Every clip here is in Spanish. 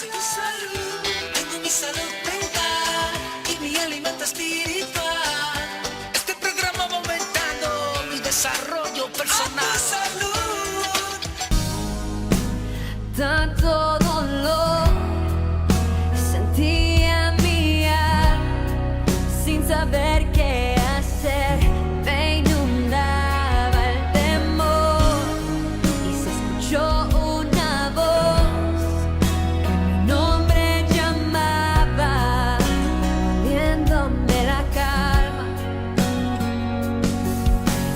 Tu salud, tengo mi salud mental y mi alimento espiritual. Este programa va aumentando mi desarrollo personal. Tu salud. Tanto dolor sentía mi alma sin saber qué hacer. Me inundaba el temor y se escuchó una voz que mi nombre llamaba, volviéndome la calma.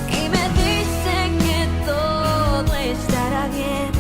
Y me dice que todo estará bien.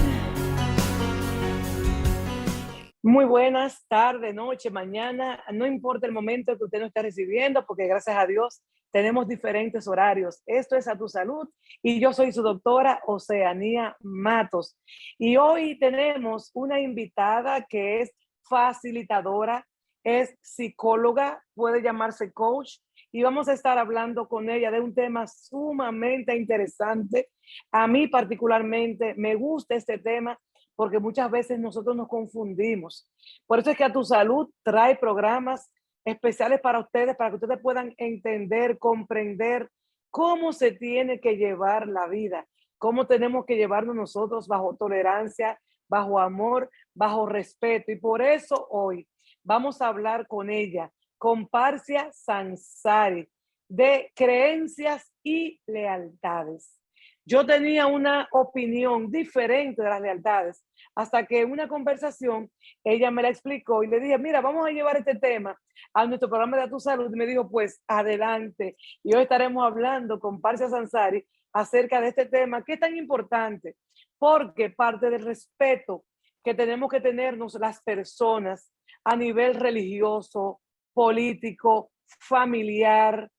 Muy buenas tardes, noche, mañana, no importa el momento que usted nos esté recibiendo, porque gracias a Dios tenemos diferentes horarios. Esto es A Tu Salud y yo soy su doctora Oceanía Matos. Y hoy tenemos una invitada que es facilitadora, es psicóloga, puede llamarse coach, y vamos a estar hablando con ella de un tema sumamente interesante. A mí particularmente me gusta este tema porque muchas veces nosotros nos confundimos. Por eso es que A Tu Salud trae programas especiales para ustedes, para que ustedes puedan entender, comprender cómo se tiene que llevar la vida, cómo tenemos que llevarnos nosotros bajo tolerancia, bajo amor, bajo respeto. Y por eso hoy vamos a hablar con ella, con Parcia Sansari, de creencias y lealtades. Yo tenía una opinión diferente de las lealtades hasta que en una conversación ella me la explicó y le dije, mira, vamos a llevar este tema a nuestro programa de A Tu Salud. Y me dijo, pues adelante. Y hoy estaremos hablando con Parcia Sansari acerca de este tema que es tan importante, porque parte del respeto que tenemos que tenernos las personas a nivel religioso, político, familiar,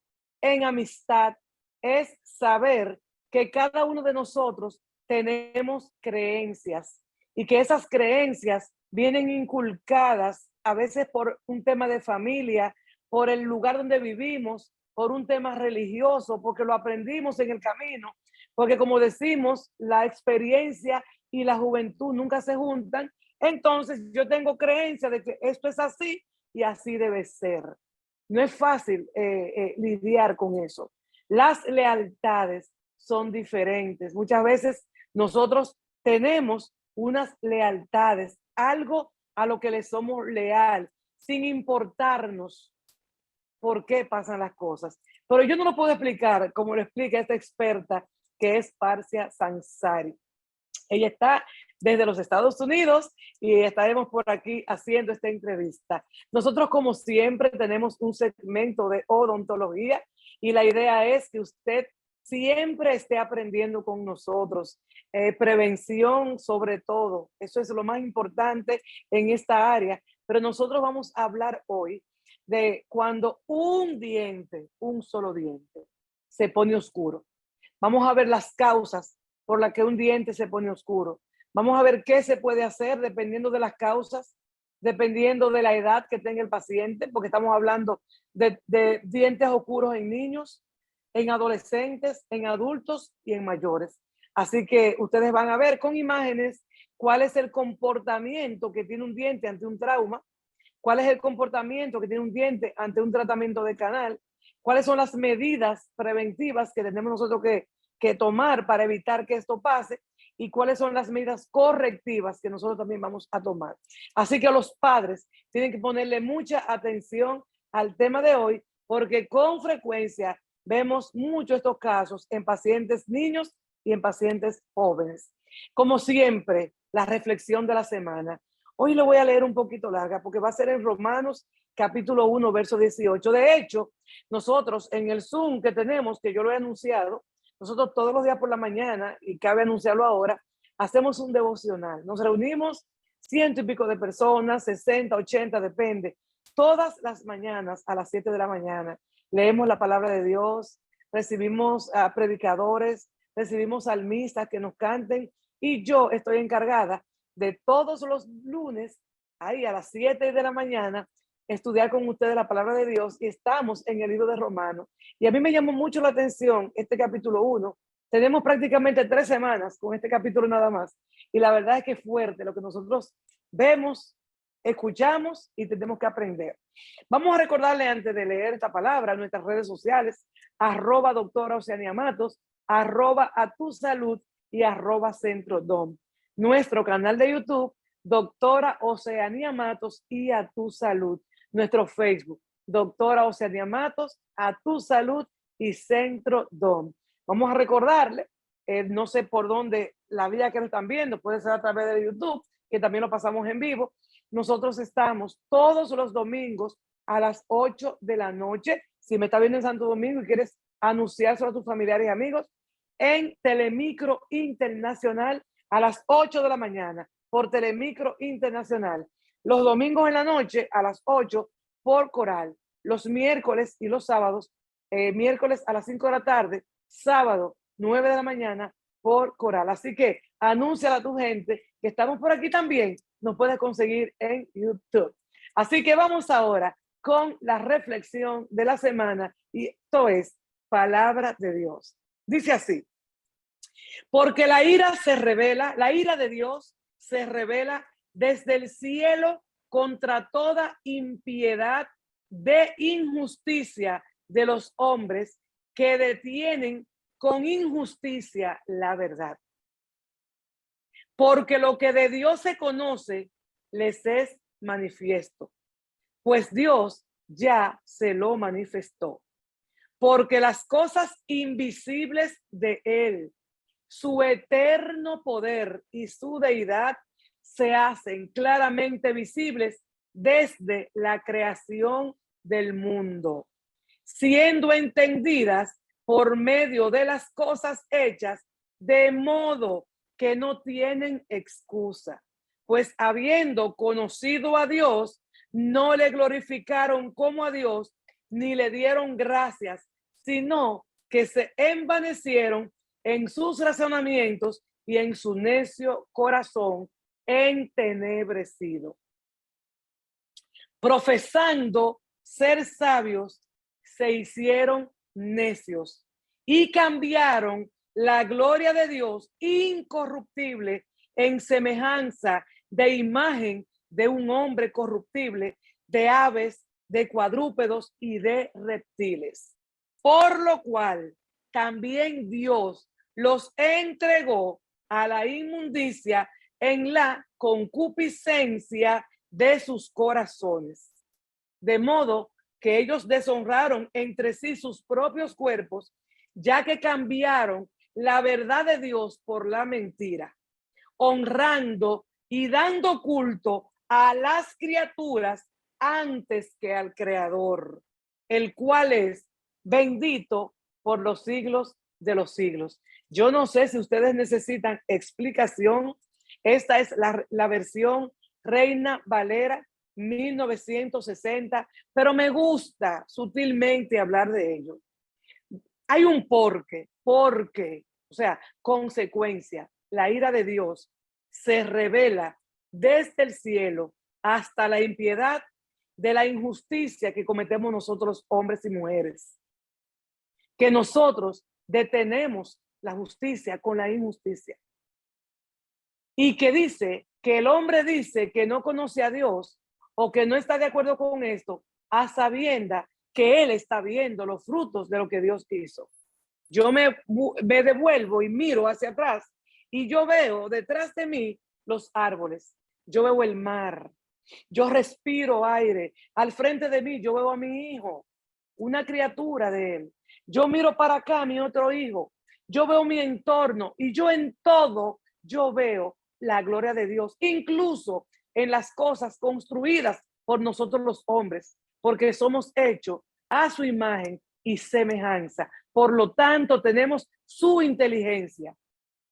en amistad, es saber que cada uno de nosotros tenemos creencias y que esas creencias vienen inculcadas a veces por un tema de familia, por el lugar donde vivimos, por un tema religioso, porque lo aprendimos en el camino, porque como decimos, la experiencia y la juventud nunca se juntan. Entonces yo tengo creencia de que esto es así y así debe ser. No es fácil lidiar con eso. Las lealtades son diferentes. Muchas veces nosotros tenemos unas lealtades, algo a lo que le somos leal, sin importarnos por qué pasan las cosas. Pero yo no lo puedo explicar como lo explica esta experta que es Parcia Sansari. Ella está desde los Estados Unidos y estaremos por aquí haciendo esta entrevista. Nosotros, como siempre, tenemos un segmento de odontología y la idea es que usted siempre esté aprendiendo con nosotros. Prevención sobre todo, eso es lo más importante en esta área, pero nosotros vamos a hablar hoy de cuando un diente, un solo diente, se pone oscuro. Vamos a ver las causas por las que un diente se pone oscuro. Vamos a ver qué se puede hacer dependiendo de las causas, dependiendo de la edad que tenga el paciente, porque estamos hablando de dientes oscuros en niños, en adolescentes, en adultos y en mayores. Así que ustedes van a ver con imágenes cuál es el comportamiento que tiene un diente ante un trauma, cuál es el comportamiento que tiene un diente ante un tratamiento de canal, cuáles son las medidas preventivas que tenemos nosotros que tomar para evitar que esto pase y cuáles son las medidas correctivas que nosotros también vamos a tomar. Así que los padres tienen que ponerle mucha atención al tema de hoy porque con frecuencia vemos mucho estos casos en pacientes niños y en pacientes jóvenes. Como siempre, la reflexión de la semana. Hoy lo voy a leer un poquito larga porque va a ser en Romanos capítulo 1, verso 18. De hecho, nosotros en el Zoom que tenemos, que yo lo he anunciado, nosotros todos los días por la mañana, y cabe anunciarlo ahora, hacemos un devocional. Nos reunimos 100 y pico de personas, 60, 80, depende. Todas las mañanas a las 7 de la mañana leemos la palabra de Dios, recibimos a predicadores, recibimos salmistas que nos canten y yo estoy encargada de todos los lunes, ahí a las 7 de la mañana, estudiar con ustedes la palabra de Dios y estamos en el libro de Romanos. Y a mí me llamó mucho la atención este capítulo 1. Tenemos prácticamente 3 semanas con este capítulo nada más. Y la verdad es que es fuerte lo que nosotros vemos escuchamos y tenemos que aprender. Vamos a recordarle antes de leer esta palabra nuestras redes sociales, @doctora Oceania Matos, @a tu salud y @Centro DOM. Nuestro canal de YouTube, doctora Oceania Matos y a tu salud. Nuestro Facebook, doctora Oceania Matos, a tu salud y Centro DOM. Vamos a recordarle, no sé por dónde, la vía que nos están viendo, puede ser a través de YouTube, que también lo pasamos en vivo. Nosotros estamos todos los domingos a las 8 de la noche. Si me está viendo en Santo Domingo y quieres anunciárselo a tus familiares y amigos, en Telemicro Internacional a las 8 de la mañana por Telemicro Internacional. Los domingos en la noche a las 8 por Coral. Los miércoles y los sábados, miércoles a las 5 de la tarde, sábado 9 de la mañana por Coral. Así que anúnciala a tu gente que estamos por aquí también. Nos puedes conseguir en YouTube. Así que vamos ahora con la reflexión de la semana y esto es palabra de Dios. Dice así: porque la ira de Dios se revela desde el cielo contra toda impiedad de injusticia de los hombres que detienen con injusticia la verdad. Porque lo que de Dios se conoce les es manifiesto, pues Dios ya se lo manifestó. Porque las cosas invisibles de Él, su eterno poder y su deidad, se hacen claramente visibles desde la creación del mundo, siendo entendidas por medio de las cosas hechas, de modo que no tienen excusa, pues habiendo conocido a Dios, no le glorificaron como a Dios, ni le dieron gracias, sino que se envanecieron en sus razonamientos y en su necio corazón entenebrecido. Profesando ser sabios, se hicieron necios y cambiaron la gloria de Dios incorruptible en semejanza de imagen de un hombre corruptible, de aves, de cuadrúpedos y de reptiles. Por lo cual también Dios los entregó a la inmundicia en la concupiscencia de sus corazones, de modo que ellos deshonraron entre sí sus propios cuerpos, ya que cambiaron la verdad de Dios por la mentira, honrando y dando culto a las criaturas antes que al Creador, el cual es bendito por los siglos de los siglos. Yo no sé si ustedes necesitan explicación. Esta es la versión Reina Valera 1960, pero me gusta sutilmente hablar de ello. Hay un porque, o sea, consecuencia. La ira de Dios se revela desde el cielo hasta la impiedad de la injusticia que cometemos nosotros, hombres y mujeres. Que nosotros detenemos la justicia con la injusticia. Y que dice que el hombre dice que no conoce a Dios o que no está de acuerdo con esto, a sabienda que él está viendo los frutos de lo que Dios hizo. Yo me devuelvo y miro hacia atrás y yo veo detrás de mí los árboles, yo veo el mar, yo respiro aire, al frente de mí yo veo a mi hijo, una criatura de él. Yo miro para acá, mi otro hijo, yo veo mi entorno y yo en todo, yo veo la gloria de Dios, incluso en las cosas construidas por nosotros los hombres, porque somos hechos a su imagen y semejanza. Por lo tanto, tenemos su inteligencia.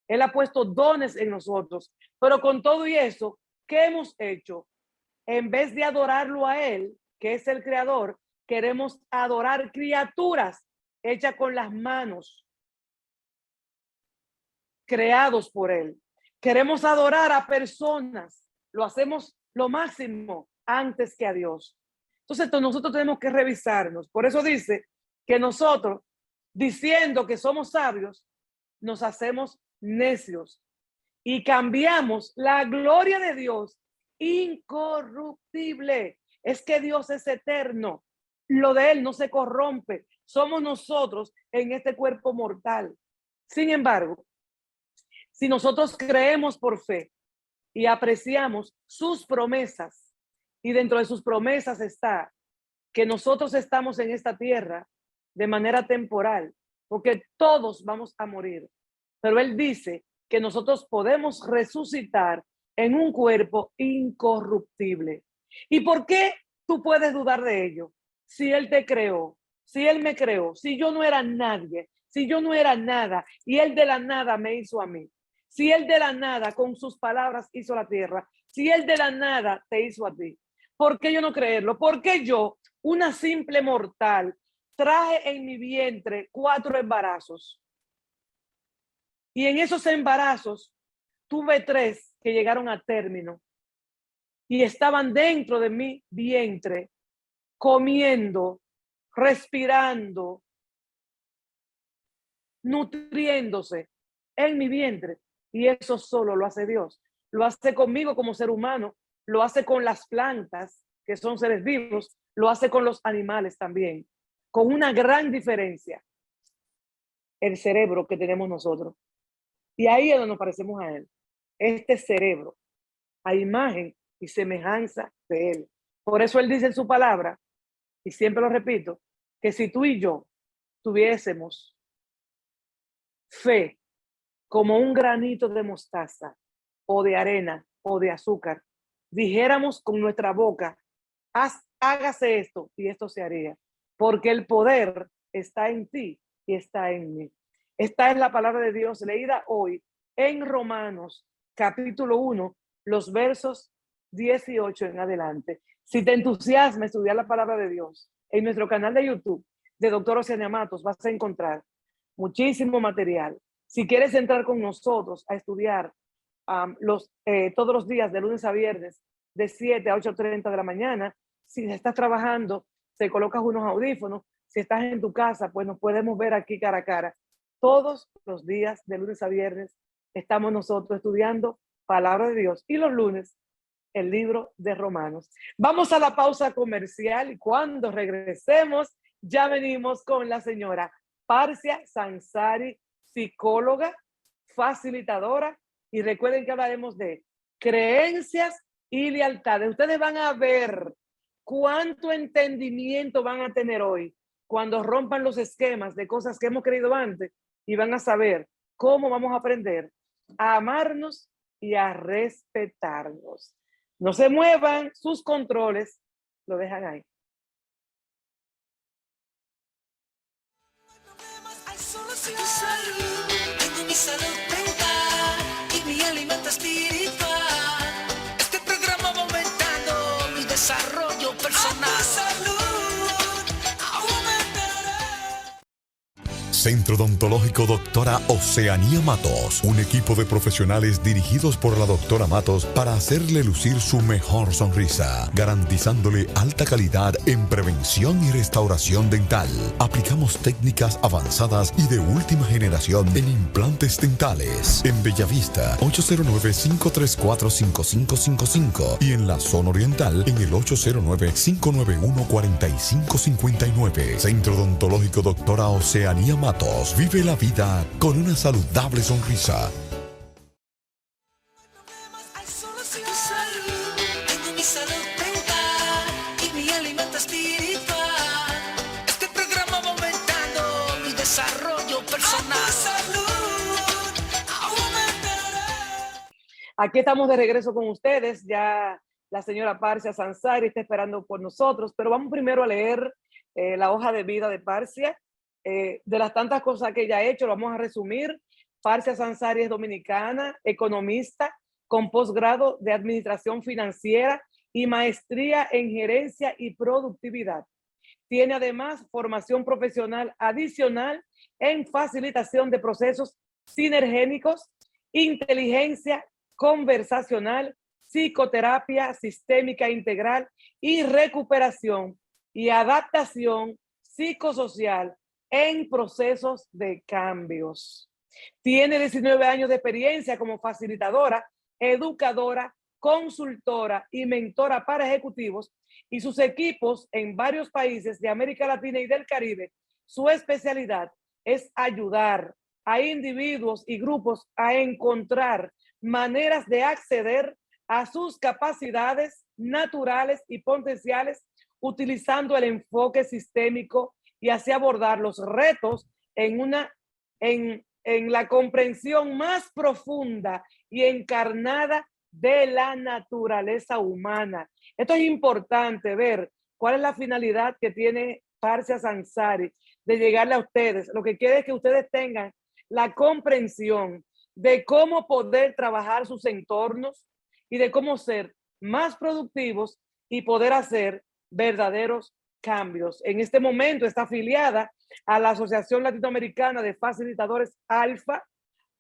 Él ha puesto dones en nosotros, pero con todo y eso, ¿qué hemos hecho? En vez de adorarlo a él, que es el creador, queremos adorar criaturas hechas con las manos, creados por él. Queremos adorar a personas, lo hacemos lo máximo antes que a Dios. Entonces nosotros tenemos que revisarnos. Por eso dice que nosotros, diciendo que somos sabios, nos hacemos necios y cambiamos la gloria de Dios incorruptible. Es que Dios es eterno. Lo de Él no se corrompe. Somos nosotros en este cuerpo mortal. Sin embargo, si nosotros creemos por fe y apreciamos sus promesas, y dentro de sus promesas está que nosotros estamos en esta tierra de manera temporal, porque todos vamos a morir. Pero Él dice que nosotros podemos resucitar en un cuerpo incorruptible. ¿Y por qué tú puedes dudar de ello? Si Él te creó, si Él me creó, si yo no era nadie, si yo no era nada y Él de la nada me hizo a mí, si Él de la nada con sus palabras hizo la tierra, si Él de la nada te hizo a ti, ¿por qué yo no creerlo? Porque yo, una simple mortal, traje en mi vientre 4 embarazos. Y en esos embarazos tuve 3 que llegaron a término y estaban dentro de mi vientre, comiendo, respirando, nutriéndose en mi vientre. Y eso solo lo hace Dios. Lo hace conmigo como ser humano, lo hace con las plantas, que son seres vivos, lo hace con los animales también, con una gran diferencia: el cerebro que tenemos nosotros. Y ahí es donde nos parecemos a Él. Este cerebro, a imagen y semejanza de Él. Por eso Él dice en su palabra, y siempre lo repito, que si tú y yo tuviésemos fe como un granito de mostaza o de arena o de azúcar, dijéramos con nuestra boca, hágase esto y esto se haría, porque el poder está en ti y está en mí. Esta es la palabra de Dios leída hoy en Romanos capítulo 1, los versos 18 en adelante. Si te entusiasma estudiar la palabra de Dios, en nuestro canal de YouTube de Doctora Oceania Matos vas a encontrar muchísimo material. Si quieres entrar con nosotros a estudiar todos los días de lunes a viernes de 7 a 8:30 de la mañana, si estás trabajando, te colocas unos audífonos. Si estás en tu casa, pues nos podemos ver aquí cara a cara. Todos los días de lunes a viernes estamos nosotros estudiando palabra de Dios y los lunes el libro de Romanos. Vamos a la pausa comercial y cuando regresemos ya venimos con la señora Parcia Sansari, psicóloga, facilitadora, y recuerden que hablaremos de creencias y lealtades. Ustedes van a ver cuánto entendimiento van a tener hoy cuando rompan los esquemas de cosas que hemos creído antes y van a saber cómo vamos a aprender a amarnos y a respetarnos. No se muevan, sus controles lo dejan ahí. Hay solución. Salud, tengo mi salud mental y mi alimento espiritual. Este programa va aumentando mi desarrollo personal. Salud, aumentará. Centro Odontológico Doctora Oceania Matos, un equipo de profesionales dirigidos por la doctora Matos para hacerle lucir su mejor sonrisa, garantizándole alta calidad en prevención y restauración dental. Aplicamos técnicas avanzadas y de última generación en implantes dentales. En Bellavista, 809-534-5555 y en la zona oriental en el 809-591-4559. Centro Odontológico Doctora Oceania Matos. Vive la vida con una saludable sonrisa. Hay solución. Salud, tengo mi salud mental y mi alimento espiritual. Este programa va aumentando mi desarrollo personal. Salud, aumentará. Aquí estamos de regreso con ustedes. Ya la señora Parcia Sansari está esperando por nosotros, pero vamos primero a leer la hoja de vida de Parcia. De las tantas cosas que ella ha hecho, lo vamos a resumir. Parcia Sansari es dominicana, economista, con posgrado de Administración Financiera y maestría en Gerencia y Productividad. Tiene además formación profesional adicional en facilitación de procesos sinergénicos, inteligencia conversacional, psicoterapia sistémica integral y recuperación y adaptación psicosocial en procesos de cambios. Tiene 19 años de experiencia como facilitadora, educadora, consultora y mentora para ejecutivos y sus equipos en varios países de América Latina y del Caribe. Su especialidad es ayudar a individuos y grupos a encontrar maneras de acceder a sus capacidades naturales y potenciales utilizando el enfoque sistémico y así abordar los retos en la comprensión más profunda y encarnada de la naturaleza humana. Esto es importante ver cuál es la finalidad que tiene Parcia Sansari de llegarle a ustedes. Lo que quiere es que ustedes tengan la comprensión de cómo poder trabajar sus entornos y de cómo ser más productivos y poder hacer verdaderos cambios. En este momento está afiliada a la Asociación Latinoamericana de Facilitadores ALFA,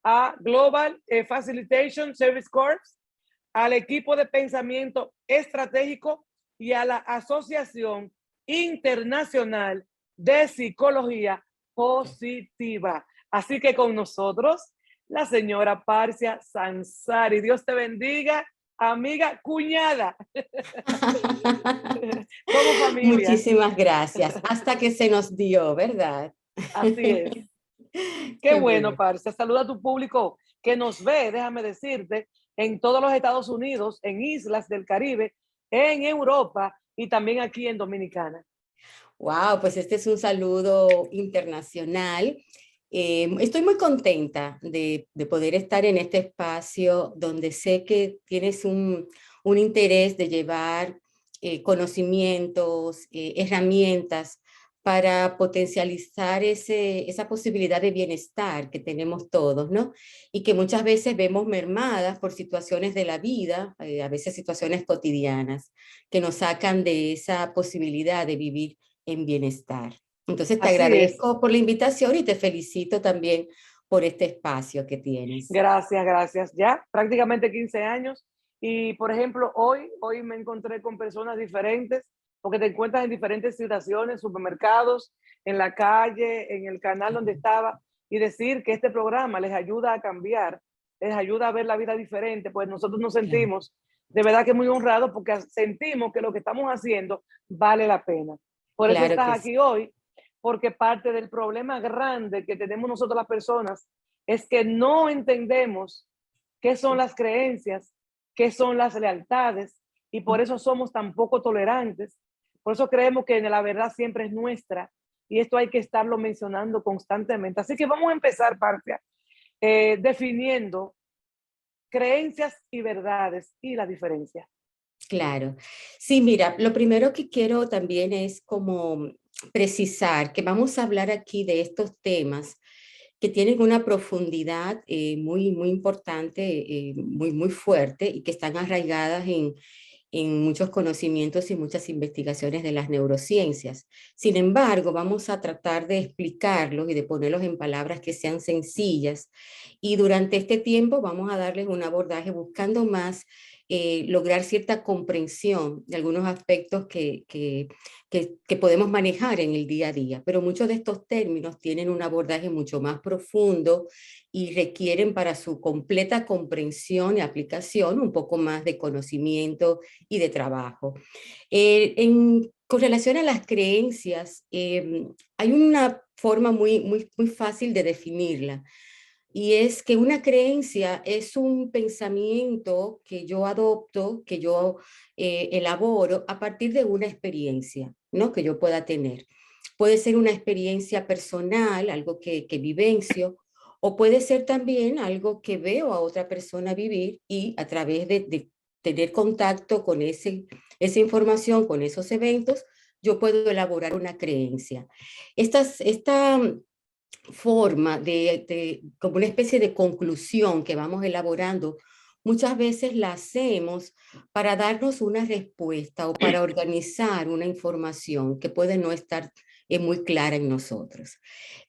a Global Facilitation Service Corps, al equipo de pensamiento estratégico y a la Asociación Internacional de Psicología Positiva. Así que con nosotros, la señora Parcia Sansari. Dios te bendiga, amiga, cuñada. Como familia. Muchísimas gracias. Hasta que se nos dio, ¿verdad? Así es. Qué bueno, Parcia. Saluda a tu público que nos ve, déjame decirte, en todos los Estados Unidos, en islas del Caribe, en Europa y también aquí en Dominicana. Wow, pues este es un saludo internacional. Estoy muy contenta de poder estar en este espacio donde sé que tienes un interés de llevar conocimientos, herramientas para potencializar esa posibilidad de bienestar que tenemos todos, ¿no? Y que muchas veces vemos mermadas por situaciones de la vida, a veces situaciones cotidianas, que nos sacan de esa posibilidad de vivir en bienestar. Entonces te agradezco por la invitación y te felicito también por este espacio que tienes. Gracias, gracias. Ya prácticamente 15 años y, por ejemplo, hoy me encontré con personas diferentes porque te encuentras en diferentes situaciones, supermercados, en la calle, en el canal donde estaba, y decir que este programa les ayuda a cambiar, les ayuda a ver la vida diferente, pues nosotros nos sentimos de verdad que muy honrados porque sentimos que lo que estamos haciendo vale la pena. Por eso estás aquí hoy, porque parte del problema grande que tenemos nosotros las personas es que no entendemos qué son las creencias, qué son las lealtades, y por eso somos tan poco tolerantes. Por eso creemos que la verdad siempre es nuestra y esto hay que estarlo mencionando constantemente. Así que vamos a empezar, Parcia, definiendo creencias y verdades y la diferencia. Claro. Sí, mira, lo primero que quiero también es como precisar que vamos a hablar aquí de estos temas que tienen una profundidad muy importante, muy fuerte y que están arraigadas en muchos conocimientos y muchas investigaciones de las neurociencias. Sin embargo, vamos a tratar de explicarlos y de ponerlos en palabras que sean sencillas, y durante este tiempo vamos a darles un abordaje buscando más lograr cierta comprensión de algunos aspectos que podemos manejar en el día a día, pero muchos de estos términos tienen un abordaje mucho más profundo y requieren para su completa comprensión y aplicación un poco más de conocimiento y de trabajo. Con relación a las creencias, hay una forma muy fácil de definirla, y es que una creencia es un pensamiento que yo adopto, que yo elaboro a partir de una experiencia, ¿no?, que yo pueda tener. Puede ser una experiencia personal, algo que vivencio, o puede ser también algo que veo a otra persona vivir y a través de tener contacto con esa información, con esos eventos, yo puedo elaborar una creencia. Esta forma como una especie de conclusión que vamos elaborando, muchas veces la hacemos para darnos una respuesta o para organizar una información que puede no estar muy clara en nosotros.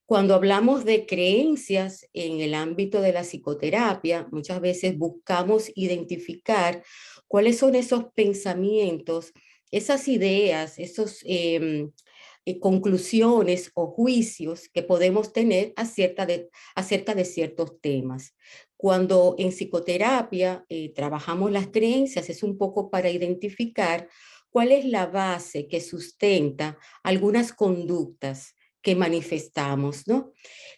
Cuando hablamos de creencias en el ámbito de la psicoterapia, muchas veces buscamos identificar cuáles son esos pensamientos, esas ideas, esos conclusiones o juicios que podemos tener acerca de ciertos temas. Cuando en psicoterapia trabajamos las creencias, es un poco para identificar cuál es la base que sustenta algunas conductas que manifestamos, ¿no?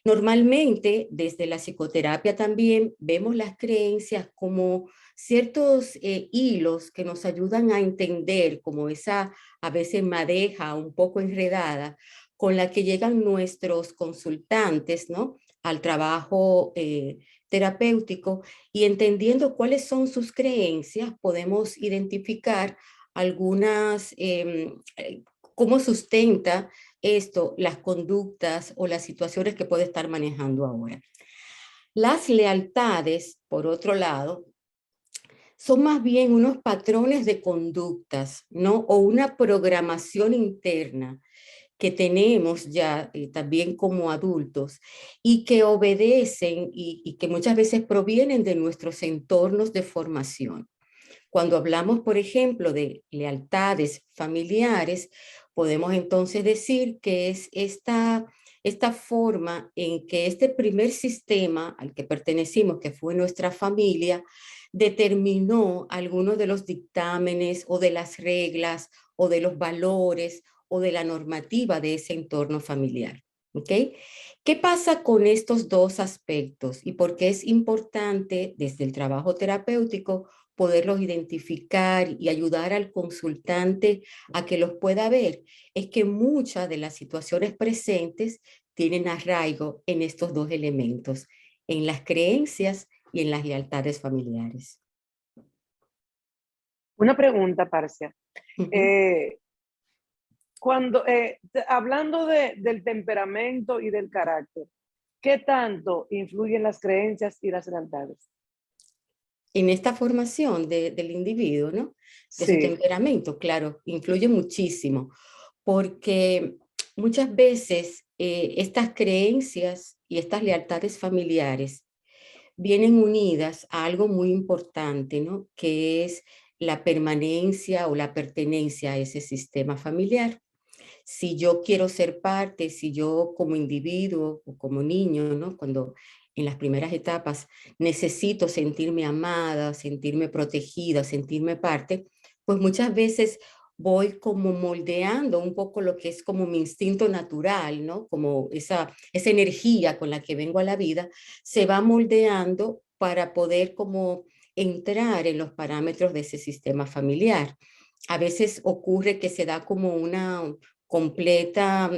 Normalmente, desde la psicoterapia también vemos las creencias como ciertos hilos que nos ayudan a entender, como esa a veces madeja un poco enredada, con la que llegan nuestros consultantes, ¿no? Al trabajo terapéutico, y entendiendo cuáles son sus creencias, podemos identificar algunas, cómo sustenta esto las conductas o las situaciones que puede estar manejando ahora. Las lealtades, por otro lado, son más bien unos patrones de conductas, ¿no? O una programación interna que tenemos ya también como adultos y que obedecen y que muchas veces provienen de nuestros entornos de formación. Cuando hablamos, por ejemplo, de lealtades familiares, podemos entonces decir que es esta forma en que este primer sistema al que pertenecimos, que fue nuestra familia, determinó algunos de los dictámenes o de las reglas o de los valores o de la normativa de ese entorno familiar. ¿Ok? ¿Qué pasa con estos dos aspectos y por qué es importante desde el trabajo terapéutico poderlos identificar y ayudar al consultante a que los pueda ver? Es que muchas de las situaciones presentes tienen arraigo en estos dos elementos, en las creencias y en las lealtades familiares. Una pregunta, Parcia. Ujú. Hablando del temperamento y del carácter, ¿qué tanto influyen las creencias y las lealtades? En esta formación del individuo, ¿no? De su Sí, temperamento, claro, influye muchísimo, porque muchas veces estas creencias y estas lealtades familiares vienen unidas a algo muy importante, ¿no? Que es la permanencia o la pertenencia a ese sistema familiar. Si yo quiero ser parte, si yo como individuo o como niño, ¿no? Cuando en las primeras etapas necesito sentirme amada, sentirme protegida, sentirme parte, pues muchas veces voy como moldeando un poco lo que es como mi instinto natural, ¿no? Como esa energía con la que vengo a la vida, se va moldeando para poder como entrar en los parámetros de ese sistema familiar. A veces ocurre que se da como una completa,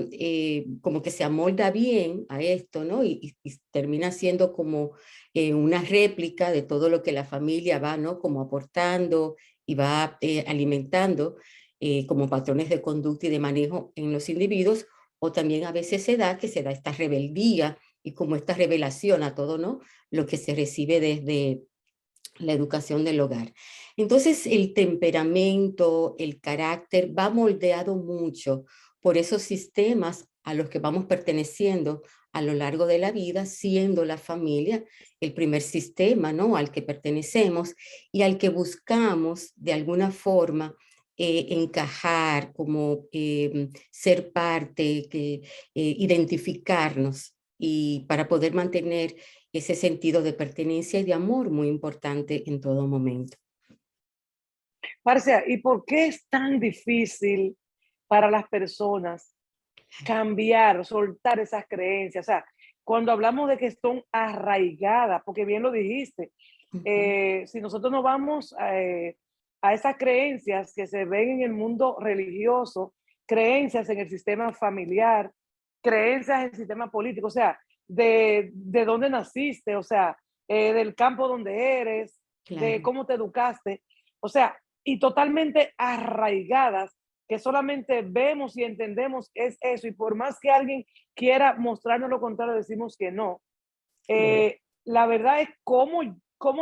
como que se amolda bien a esto, ¿no? Y termina siendo como una réplica de todo lo que la familia va, ¿no? Como aportando y va alimentando como patrones de conducta y de manejo en los individuos, o también a veces se da esta rebeldía y como esta revelación a todo, ¿no? Lo que se recibe desde la educación del hogar. Entonces, el temperamento, el carácter va moldeado mucho por esos sistemas a los que vamos perteneciendo a lo largo de la vida, siendo la familia el primer sistema, ¿no? Al que pertenecemos y al que buscamos de alguna forma encajar, como ser parte, identificarnos y para poder mantener ese sentido de pertenencia y de amor muy importante en todo momento. Marcia, ¿y por qué es tan difícil para las personas cambiar, soltar esas creencias? O sea, cuando hablamos de que son arraigadas, porque bien lo dijiste, Ujú. si nosotros nos vamos a esas creencias que se ven en el mundo religioso, creencias en el sistema familiar, creencias en el sistema político, o sea, de dónde naciste, o sea, del campo donde eres, de Claro. cómo te educaste, o sea, y totalmente arraigadas, que solamente vemos y entendemos es eso, y por más que alguien quiera mostrarnos lo contrario, decimos que no. Claro. La verdad es cómo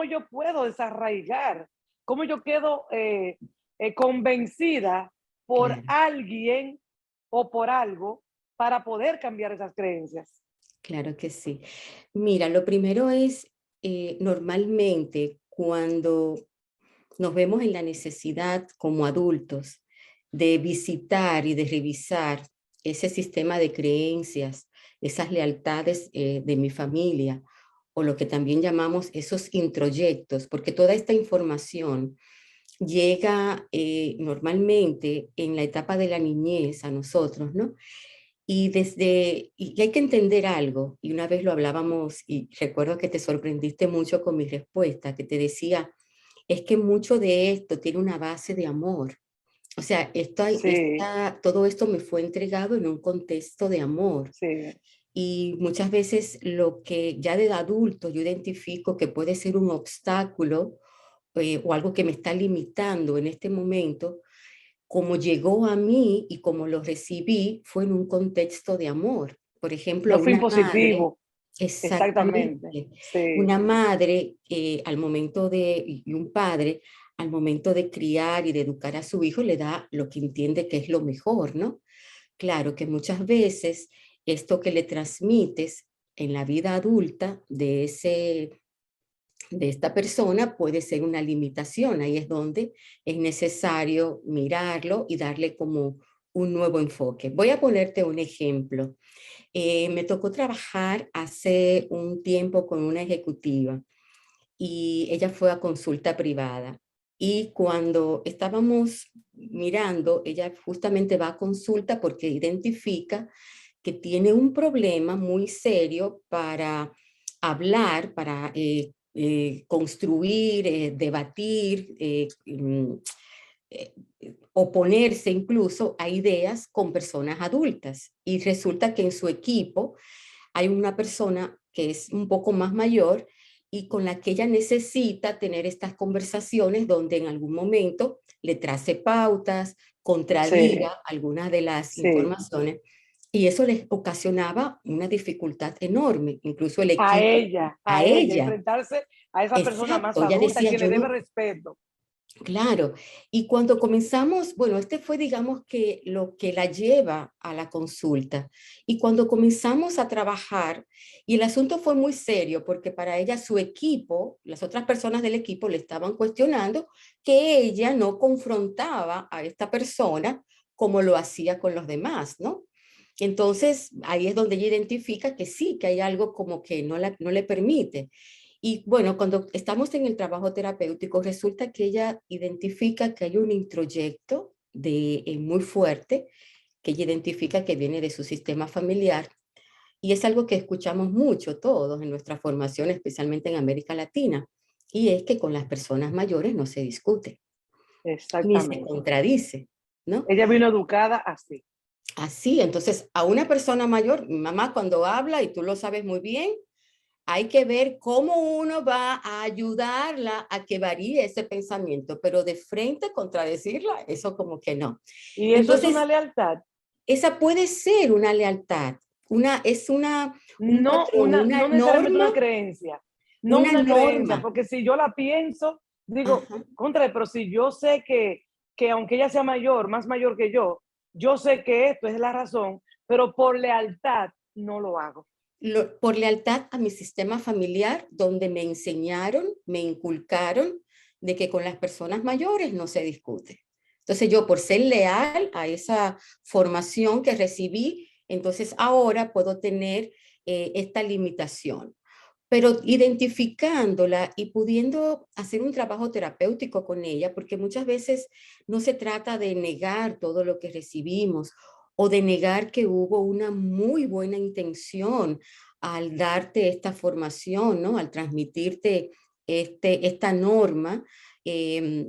yo puedo desarraigar, cómo yo quedo convencida por Claro. alguien o por algo para poder cambiar esas creencias. Claro que sí. Mira, lo primero es, normalmente cuando nos vemos en la necesidad como adultos de visitar y de revisar ese sistema de creencias, esas lealtades de mi familia o lo que también llamamos esos introyectos, porque toda esta información llega normalmente en la etapa de la niñez a nosotros, ¿no? Y hay que entender algo, y una vez lo hablábamos, y recuerdo que te sorprendiste mucho con mi respuesta, que te decía, es que mucho de esto tiene una base de amor. O sea, Sí, todo esto me fue entregado en un contexto de amor. sí. Y muchas veces lo que ya de adulto yo identifico que puede ser un obstáculo o algo que me está limitando en este momento, como llegó a mí y como lo recibí, fue en un contexto de amor. Por ejemplo, No fue una madre, impositivo, exactamente. exactamente, Sí, una madre al momento y un padre, al momento de criar y de educar a su hijo, le da lo que entiende que es lo mejor, ¿no? Claro que muchas veces esto que le transmites en la vida adulta de esta persona puede ser una limitación. Ahí es donde es necesario mirarlo y darle como un nuevo enfoque. Voy a ponerte un ejemplo. Me tocó trabajar hace un tiempo con una ejecutiva y ella fue a consulta privada. Y cuando estábamos mirando, ella justamente va a consulta porque identifica que tiene un problema muy serio para hablar, para construir, debatir, eh, oponerse incluso a ideas con personas adultas. Y resulta que en su equipo hay una persona que es un poco más mayor y con la que ella necesita tener estas conversaciones donde en algún momento le trace pautas, sí, contradiga algunas de las sí. informaciones y eso les ocasionaba una dificultad enorme, incluso el equipo, a A ella, ella. enfrentarse a esa persona más Exacto, ella adulta, decía, quien le yo debe no, respeto. claro, y cuando comenzamos, bueno, este fue, digamos, que lo que la lleva a la consulta. Y cuando comenzamos a trabajar, y el asunto fue muy serio, porque para ella su equipo, las otras personas del equipo le estaban cuestionando que ella no confrontaba a esta persona como lo hacía con los demás, ¿no? Entonces, ahí es donde ella identifica que sí, que hay algo como que no le permite. Y bueno, cuando estamos en el trabajo terapéutico, resulta que ella identifica que hay un introyecto muy fuerte, que ella identifica que viene de su sistema familiar. Y es algo que escuchamos mucho todos en nuestra formación, especialmente en América Latina. Y es que con las personas mayores no se discute, ni se Exactamente. contradice, ¿no? Ella vino educada así. Así, entonces a una persona mayor, mi mamá cuando habla, y tú lo sabes muy bien, hay que ver cómo uno va a ayudarla a que varíe ese pensamiento, pero de frente contradecirla, eso como que no. Y eso es una Entonces, lealtad, esa puede ser una lealtad, un patrón, no necesariamente no una una creencia, norma. porque si yo la pienso, digo, Ajá. contra, pero si yo sé que aunque ella sea mayor, más mayor que yo sé que esto es la razón, pero por lealtad no lo hago. Por lealtad a mi sistema familiar, donde me enseñaron, me inculcaron de que con las personas mayores no se discute. Entonces yo por ser leal a esa formación que recibí, entonces ahora puedo tener esta limitación. Pero identificándola y pudiendo hacer un trabajo terapéutico con ella, porque muchas veces no se trata de negar todo lo que recibimos o de negar que hubo una muy buena intención al darte esta formación, ¿no? Al transmitirte esta norma. eh,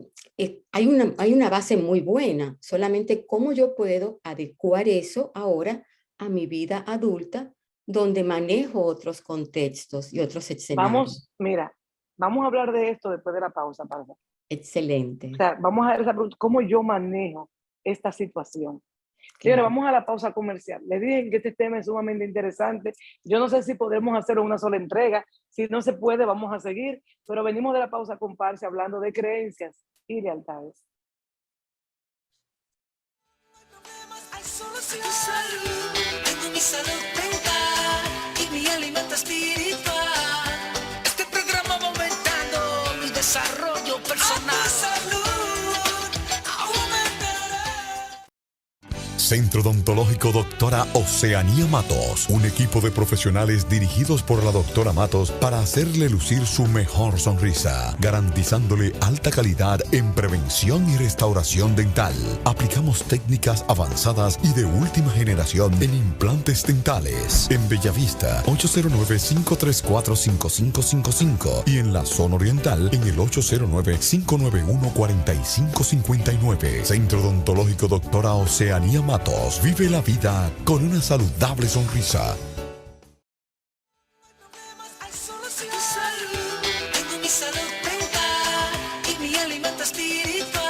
hay una base muy buena, solamente cómo yo puedo adecuar eso ahora a mi vida adulta donde manejo otros contextos y otros escenarios. Vamos, mira, vamos a hablar de esto después de la pausa, Parda. O Excelente. sea, vamos a ver esa pregunta, cómo yo manejo esta situación. Señores, Claro. vamos a la pausa comercial. Les dije que este tema es sumamente interesante. Yo no sé si podremos hacerlo una sola entrega. Si no se puede, vamos a seguir. Pero venimos de la pausa con Parce hablando de creencias y lealtades. Hay solución. Tu salud, tengo mi salud mental y mi alimento espiritual. Este programa va aumentando mi desarrollo personal. A tu salud aumentará. Centro Odontológico Doctora Oceanía Matos, un equipo de profesionales dirigidos por la doctora Matos para hacerle lucir su mejor sonrisa, garantizándole alta calidad en prevención y restauración dental. Aplicamos técnicas avanzadas y de última generación en implantes dentales. En Bellavista, 809-534-5555 y en la zona oriental en el 809-591-4559. Centro Odontológico Doctora Oceanía Matos. Vive la vida con una saludable sonrisa. Hay solución. Tu salud. Tengo mi salud mental y mi alimento espiritual.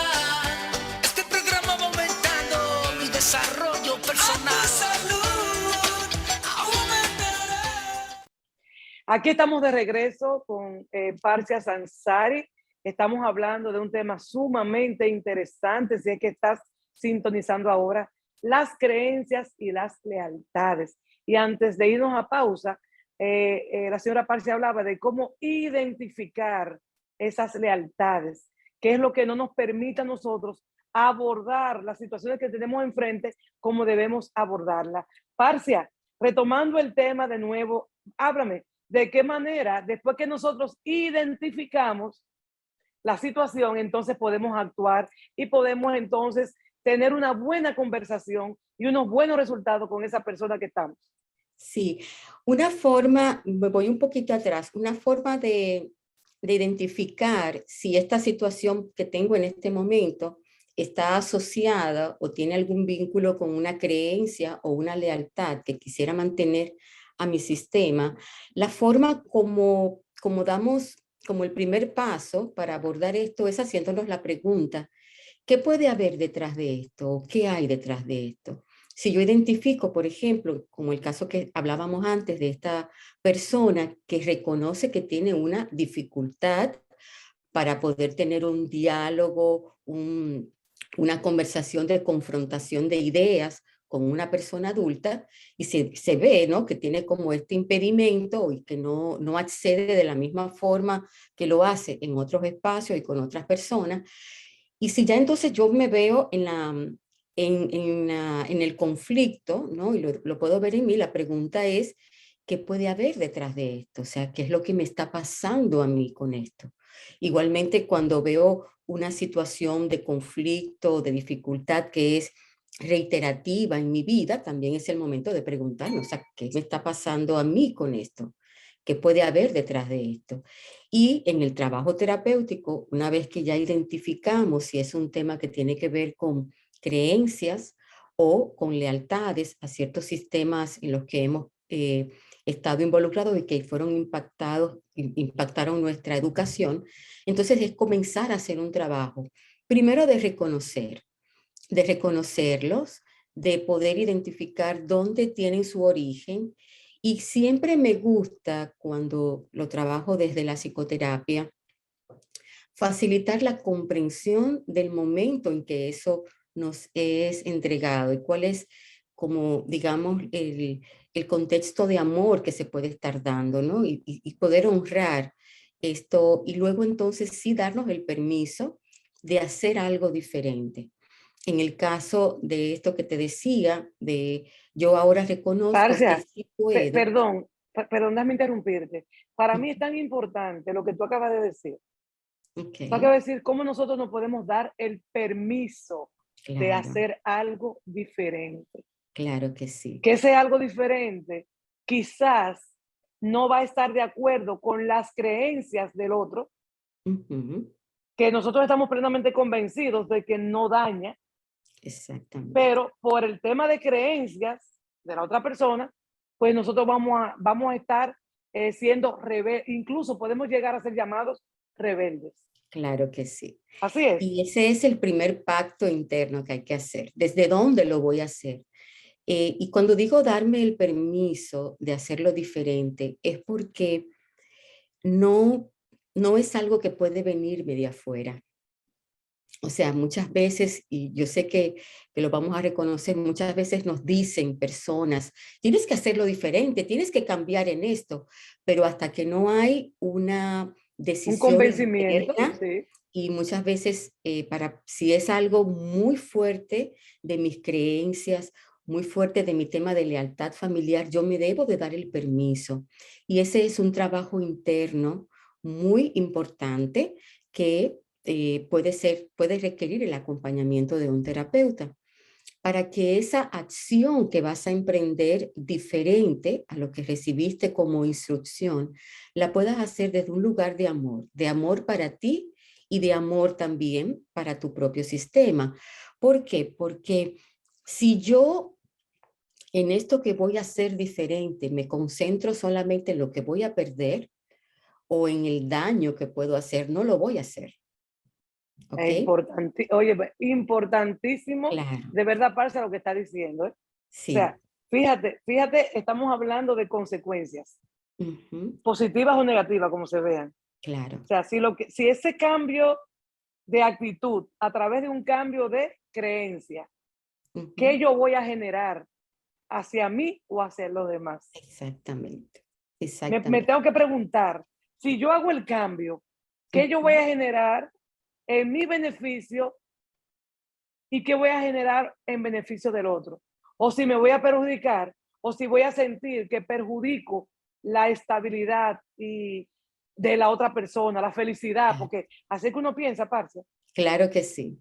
Este programa va aumentando mi desarrollo personal. A tu salud aumentará. Aquí estamos de regreso con Parcia Sansari. Estamos hablando de un tema sumamente interesante, si es que estás sintonizando ahora, las creencias y las lealtades. Y antes de irnos a pausa, la señora Parcia hablaba de cómo identificar esas lealtades, que es lo que no nos permite a nosotros abordar las situaciones que tenemos enfrente como debemos abordarlas. Parcia, retomando el tema de nuevo, háblame de qué manera, después que nosotros identificamos la situación, entonces podemos actuar y podemos entonces tener una buena conversación y unos buenos resultados con esa persona que estamos. Sí, una forma, me voy un poquito atrás, una forma de identificar si esta situación que tengo en este momento está asociada o tiene algún vínculo con una creencia o una lealtad que quisiera mantener a mi sistema, la forma como damos como el primer paso para abordar esto es haciéndonos la pregunta, ¿qué puede haber detrás de esto? ¿Qué hay detrás de esto? Si yo identifico, por ejemplo, como el caso que hablábamos antes de esta persona que reconoce que tiene una dificultad para poder tener un diálogo, una conversación de confrontación de ideas con una persona adulta y se ve, ¿no?, que tiene como este impedimento y que no accede de la misma forma que lo hace en otros espacios y con otras personas. Y si ya entonces yo me veo en el conflicto, ¿no?, y lo puedo ver en mí, la pregunta es, ¿qué puede haber detrás de esto? O sea, ¿qué es lo que me está pasando a mí con esto? Igualmente, cuando veo una situación de conflicto, de dificultad que es reiterativa en mi vida, también es el momento de preguntarnos, o sea, ¿qué me está pasando a mí con esto? ¿Qué puede haber detrás de esto? Y en el trabajo terapéutico, una vez que ya identificamos si es un tema que tiene que ver con creencias o con lealtades a ciertos sistemas en los que hemos estado involucrados y que fueron impactaron nuestra educación, entonces es comenzar a hacer un trabajo, primero de reconocerlos, de poder identificar dónde tienen su origen. Y siempre me gusta, cuando lo trabajo desde la psicoterapia, facilitar la comprensión del momento en que eso nos es entregado y cuál es, como digamos, el contexto de amor que se puede estar dando, ¿no? Y poder honrar esto y luego entonces sí darnos el permiso de hacer algo diferente. En el caso de esto que te decía, de yo ahora reconozco Parcia, que sí puedo. perdón, déjame interrumpirte. Para mí es tan importante lo que tú acabas de decir. Okay. Tú acabas de decir cómo nosotros nos podemos dar el permiso de Claro, hacer algo diferente. claro que sí. Que ese algo diferente quizás no va a estar de acuerdo con las creencias del otro, Ujú, que nosotros estamos plenamente convencidos de que no daña, exactamente. pero por el tema de creencias de la otra persona, pues nosotros vamos a estar siendo rebeldes, incluso podemos llegar a ser llamados rebeldes. Claro que sí. Así es. Y ese es el primer pacto interno que hay que hacer. ¿Desde dónde lo voy a hacer? Y cuando digo darme el permiso de hacerlo diferente, es porque no es algo que puede venirme de afuera. O sea, muchas veces, y yo sé que lo vamos a reconocer, muchas veces nos dicen personas, tienes que hacerlo diferente, tienes que cambiar en esto, pero hasta que no hay una decisión convencimiento, interna sí. y muchas veces si es algo muy fuerte de mis creencias, muy fuerte de mi tema de lealtad familiar, yo me debo de dar el permiso. Y ese es un trabajo interno muy importante que puede requerir el acompañamiento de un terapeuta para que esa acción que vas a emprender diferente a lo que recibiste como instrucción, la puedas hacer desde un lugar de amor para ti y de amor también para tu propio sistema. ¿Por qué? Porque si yo en esto que voy a hacer diferente me concentro solamente en lo que voy a perder o en el daño que puedo hacer, no lo voy a hacer. ¿Ok? Es importante, oye, importantísimo, Claro. de verdad, parce, lo que está diciendo, ¿eh? O sea, Sí. fíjate, estamos hablando de consecuencias, Ujú, positivas o negativas, como se vean. O claro. sea, si ese cambio de actitud a través de un cambio de creencia, ¿qué Ujú, yo voy a generar hacia mí o hacia los demás? exactamente. Me Exactamente. tengo que preguntar, si yo hago el cambio, ¿qué yo voy Ujú, a generar en mi beneficio y qué voy a generar en beneficio del otro? O si me voy a perjudicar, o si voy a sentir que perjudico la estabilidad y de la otra persona, la felicidad, claro. porque así que uno piensa, parce. Claro que sí,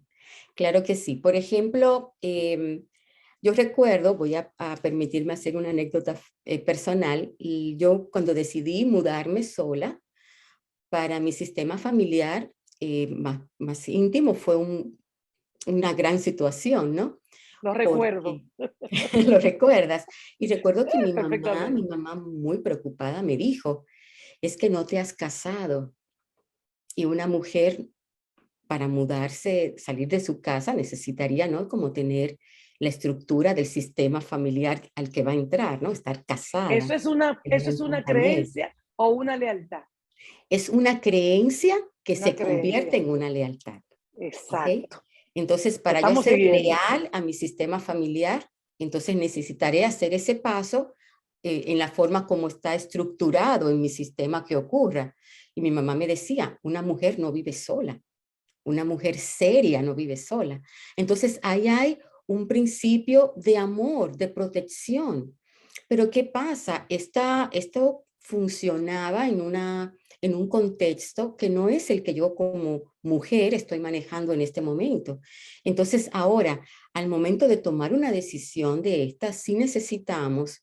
claro que sí. Por ejemplo, yo recuerdo, voy a permitirme hacer una anécdota personal, y yo cuando decidí mudarme sola para mi sistema familiar más íntimo fue una gran situación, ¿no? Lo recuerdo Porque lo recuerdas. Y recuerdo que mi perfectamente. mamá muy preocupada me dijo, es que no te has casado y una mujer para mudarse, salir de su casa, necesitaría, ¿no? Como tener la estructura del sistema familiar al que va a entrar, ¿no? Estar casada, tener Eso un es una compañero. creencia o una lealtad, Es una creencia que una se convierte creencia. en una lealtad, ¿ok? Exacto. Entonces, Te para yo estamos ser siguiendo. leal a mi sistema familiar, entonces necesitaré hacer ese paso en la forma como está estructurado en mi sistema que ocurra. Y mi mamá me decía, una mujer no vive sola. Una mujer seria no vive sola. Entonces, ahí hay un principio de amor, de protección. Pero ¿qué pasa? Esto funcionaba en un contexto que no es el que yo como mujer estoy manejando en este momento. Entonces, ahora, al momento de tomar una decisión de esta, sí necesitamos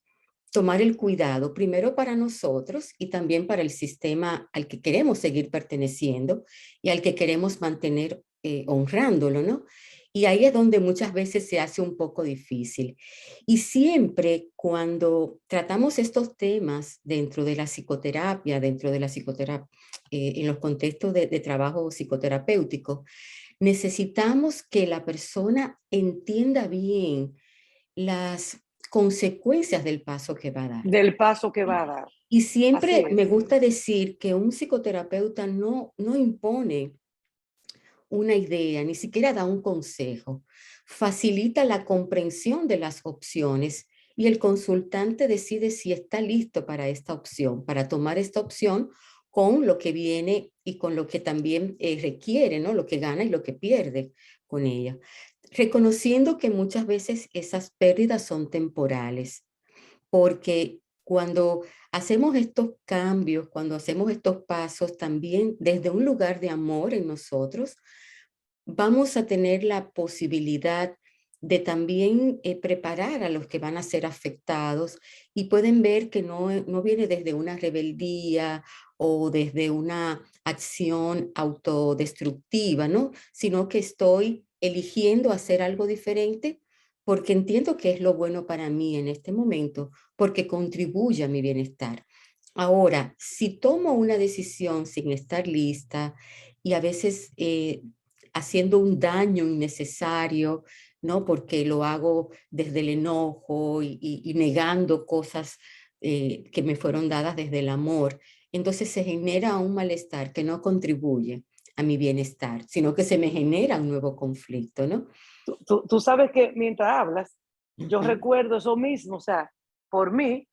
tomar el cuidado primero para nosotros y también para el sistema al que queremos seguir perteneciendo y al que queremos mantener honrándolo, ¿no? Y ahí es donde muchas veces se hace un poco difícil. Y siempre cuando tratamos estos temas dentro de la psicoterapia, en los contextos de trabajo psicoterapéutico, necesitamos que la persona entienda bien las consecuencias del paso que va a dar. Del paso que va a dar. Y Así siempre me es. gusta decir que un psicoterapeuta no impone una idea, ni siquiera da un consejo, facilita la comprensión de las opciones y el consultante decide si está listo para esta opción, para tomar esta opción con lo que viene y con lo que también requiere, ¿no? Lo que gana y lo que pierde con ella. Reconociendo que muchas veces esas pérdidas son temporales, porque cuando hacemos estos cambios, cuando hacemos estos pasos, también desde un lugar de amor en nosotros, vamos a tener la posibilidad de también preparar a los que van a ser afectados y pueden ver que no viene desde una rebeldía o desde una acción autodestructiva, ¿no? Sino que estoy eligiendo hacer algo diferente porque entiendo que es lo bueno para mí en este momento, porque contribuye a mi bienestar. Ahora, si tomo una decisión sin estar lista y a veces haciendo un daño innecesario, ¿no? Porque lo hago desde el enojo y negando cosas que me fueron dadas desde el amor. Entonces se genera un malestar que no contribuye a mi bienestar, sino que se me genera un nuevo conflicto, ¿no? Tú sabes que mientras hablas, yo Ujú, recuerdo eso mismo, o sea, por mí,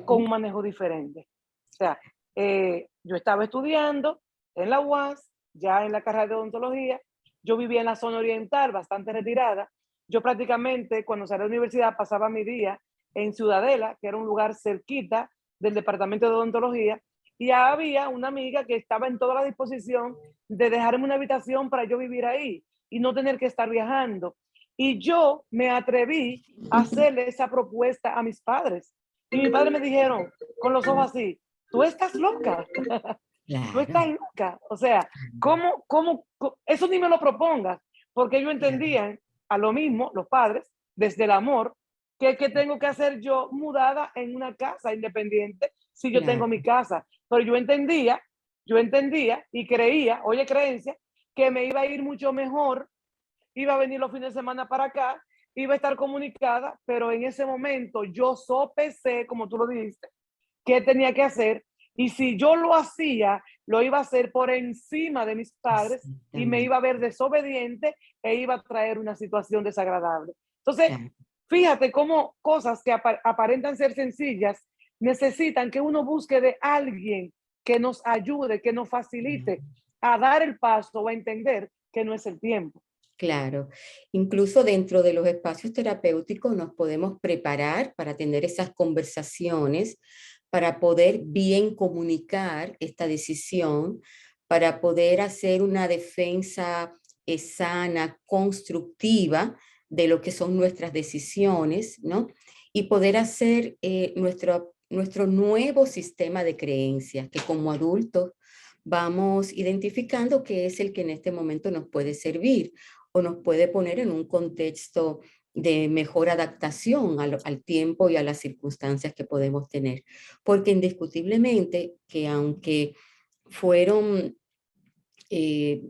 con ujú, un manejo diferente. O sea, yo estaba estudiando en la UAS, ya en la carrera de odontología. Yo vivía en la zona oriental, bastante retirada. Yo prácticamente, cuando salí de la universidad, pasaba mi día en Ciudadela, que era un lugar cerquita del departamento de odontología, y había una amiga que estaba en toda la disposición de dejarme una habitación para yo vivir ahí y no tener que estar viajando. Y yo me atreví a hacerle esa propuesta a mis padres. Y mis padres me dijeron, con los ojos así, tú estás loca, tú estás Claro, loca. O sea, eso ni me lo propongas? Porque ellos entendían a lo mismo, los padres, desde el amor, que tengo que hacer yo mudada en una casa independiente si yo tengo claro, mi casa. Pero yo entendía y creía, oye, creencia, que me iba a ir mucho mejor, iba a venir los fines de semana para acá, iba a estar comunicada, pero en ese momento yo sopesé, como tú lo dijiste, qué tenía que hacer, y si yo lo hacía, lo iba a hacer por encima de mis padres y me exactamente, iba a ver desobediente e iba a traer una situación desagradable. Entonces, claro. fíjate cómo cosas que aparentan ser sencillas necesitan que uno busque de alguien que nos ayude, que nos facilite a dar el paso o a entender que no es el tiempo. Claro, incluso dentro de los espacios terapéuticos nos podemos preparar para tener esas conversaciones, para poder bien comunicar esta decisión, para poder hacer una defensa sana, constructiva de lo que son nuestras decisiones, ¿no? Y poder hacer nuestro nuevo sistema de creencias, que como adultos vamos identificando que es el que en este momento nos puede servir o nos puede poner en un contexto de mejor adaptación al tiempo y a las circunstancias que podemos tener. Porque indiscutiblemente que aunque fueron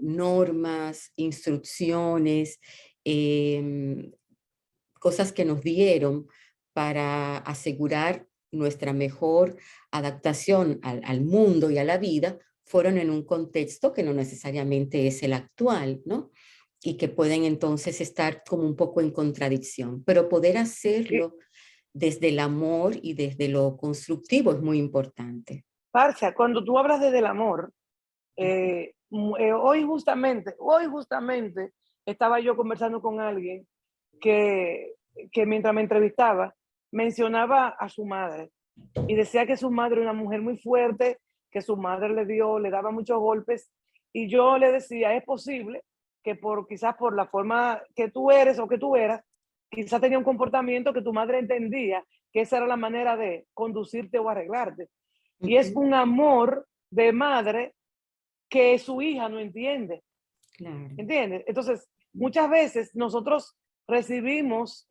normas, instrucciones, eh, cosas que nos dieron para asegurar nuestra mejor adaptación al mundo y a la vida, fueron en un contexto que no necesariamente es el actual, ¿no? Y que pueden entonces estar como un poco en contradicción, pero poder Y, hacerlo desde el amor y desde lo constructivo es muy importante. Parcia, cuando tú hablas desde el amor, hoy justamente estaba yo conversando con alguien que, que mientras me entrevistaba mencionaba a su madre y decía que su madre era una mujer muy fuerte, que su madre le daba muchos golpes, y yo le decía, es posible que quizás por la forma que tú eres o que tú eras, quizás tenía un comportamiento que tu madre entendía que esa era la manera de conducirte o arreglarte. Y es Ujú, un amor de madre que su hija no entiende, claro. ¿entiendes? Entonces, muchas veces nosotros recibimos,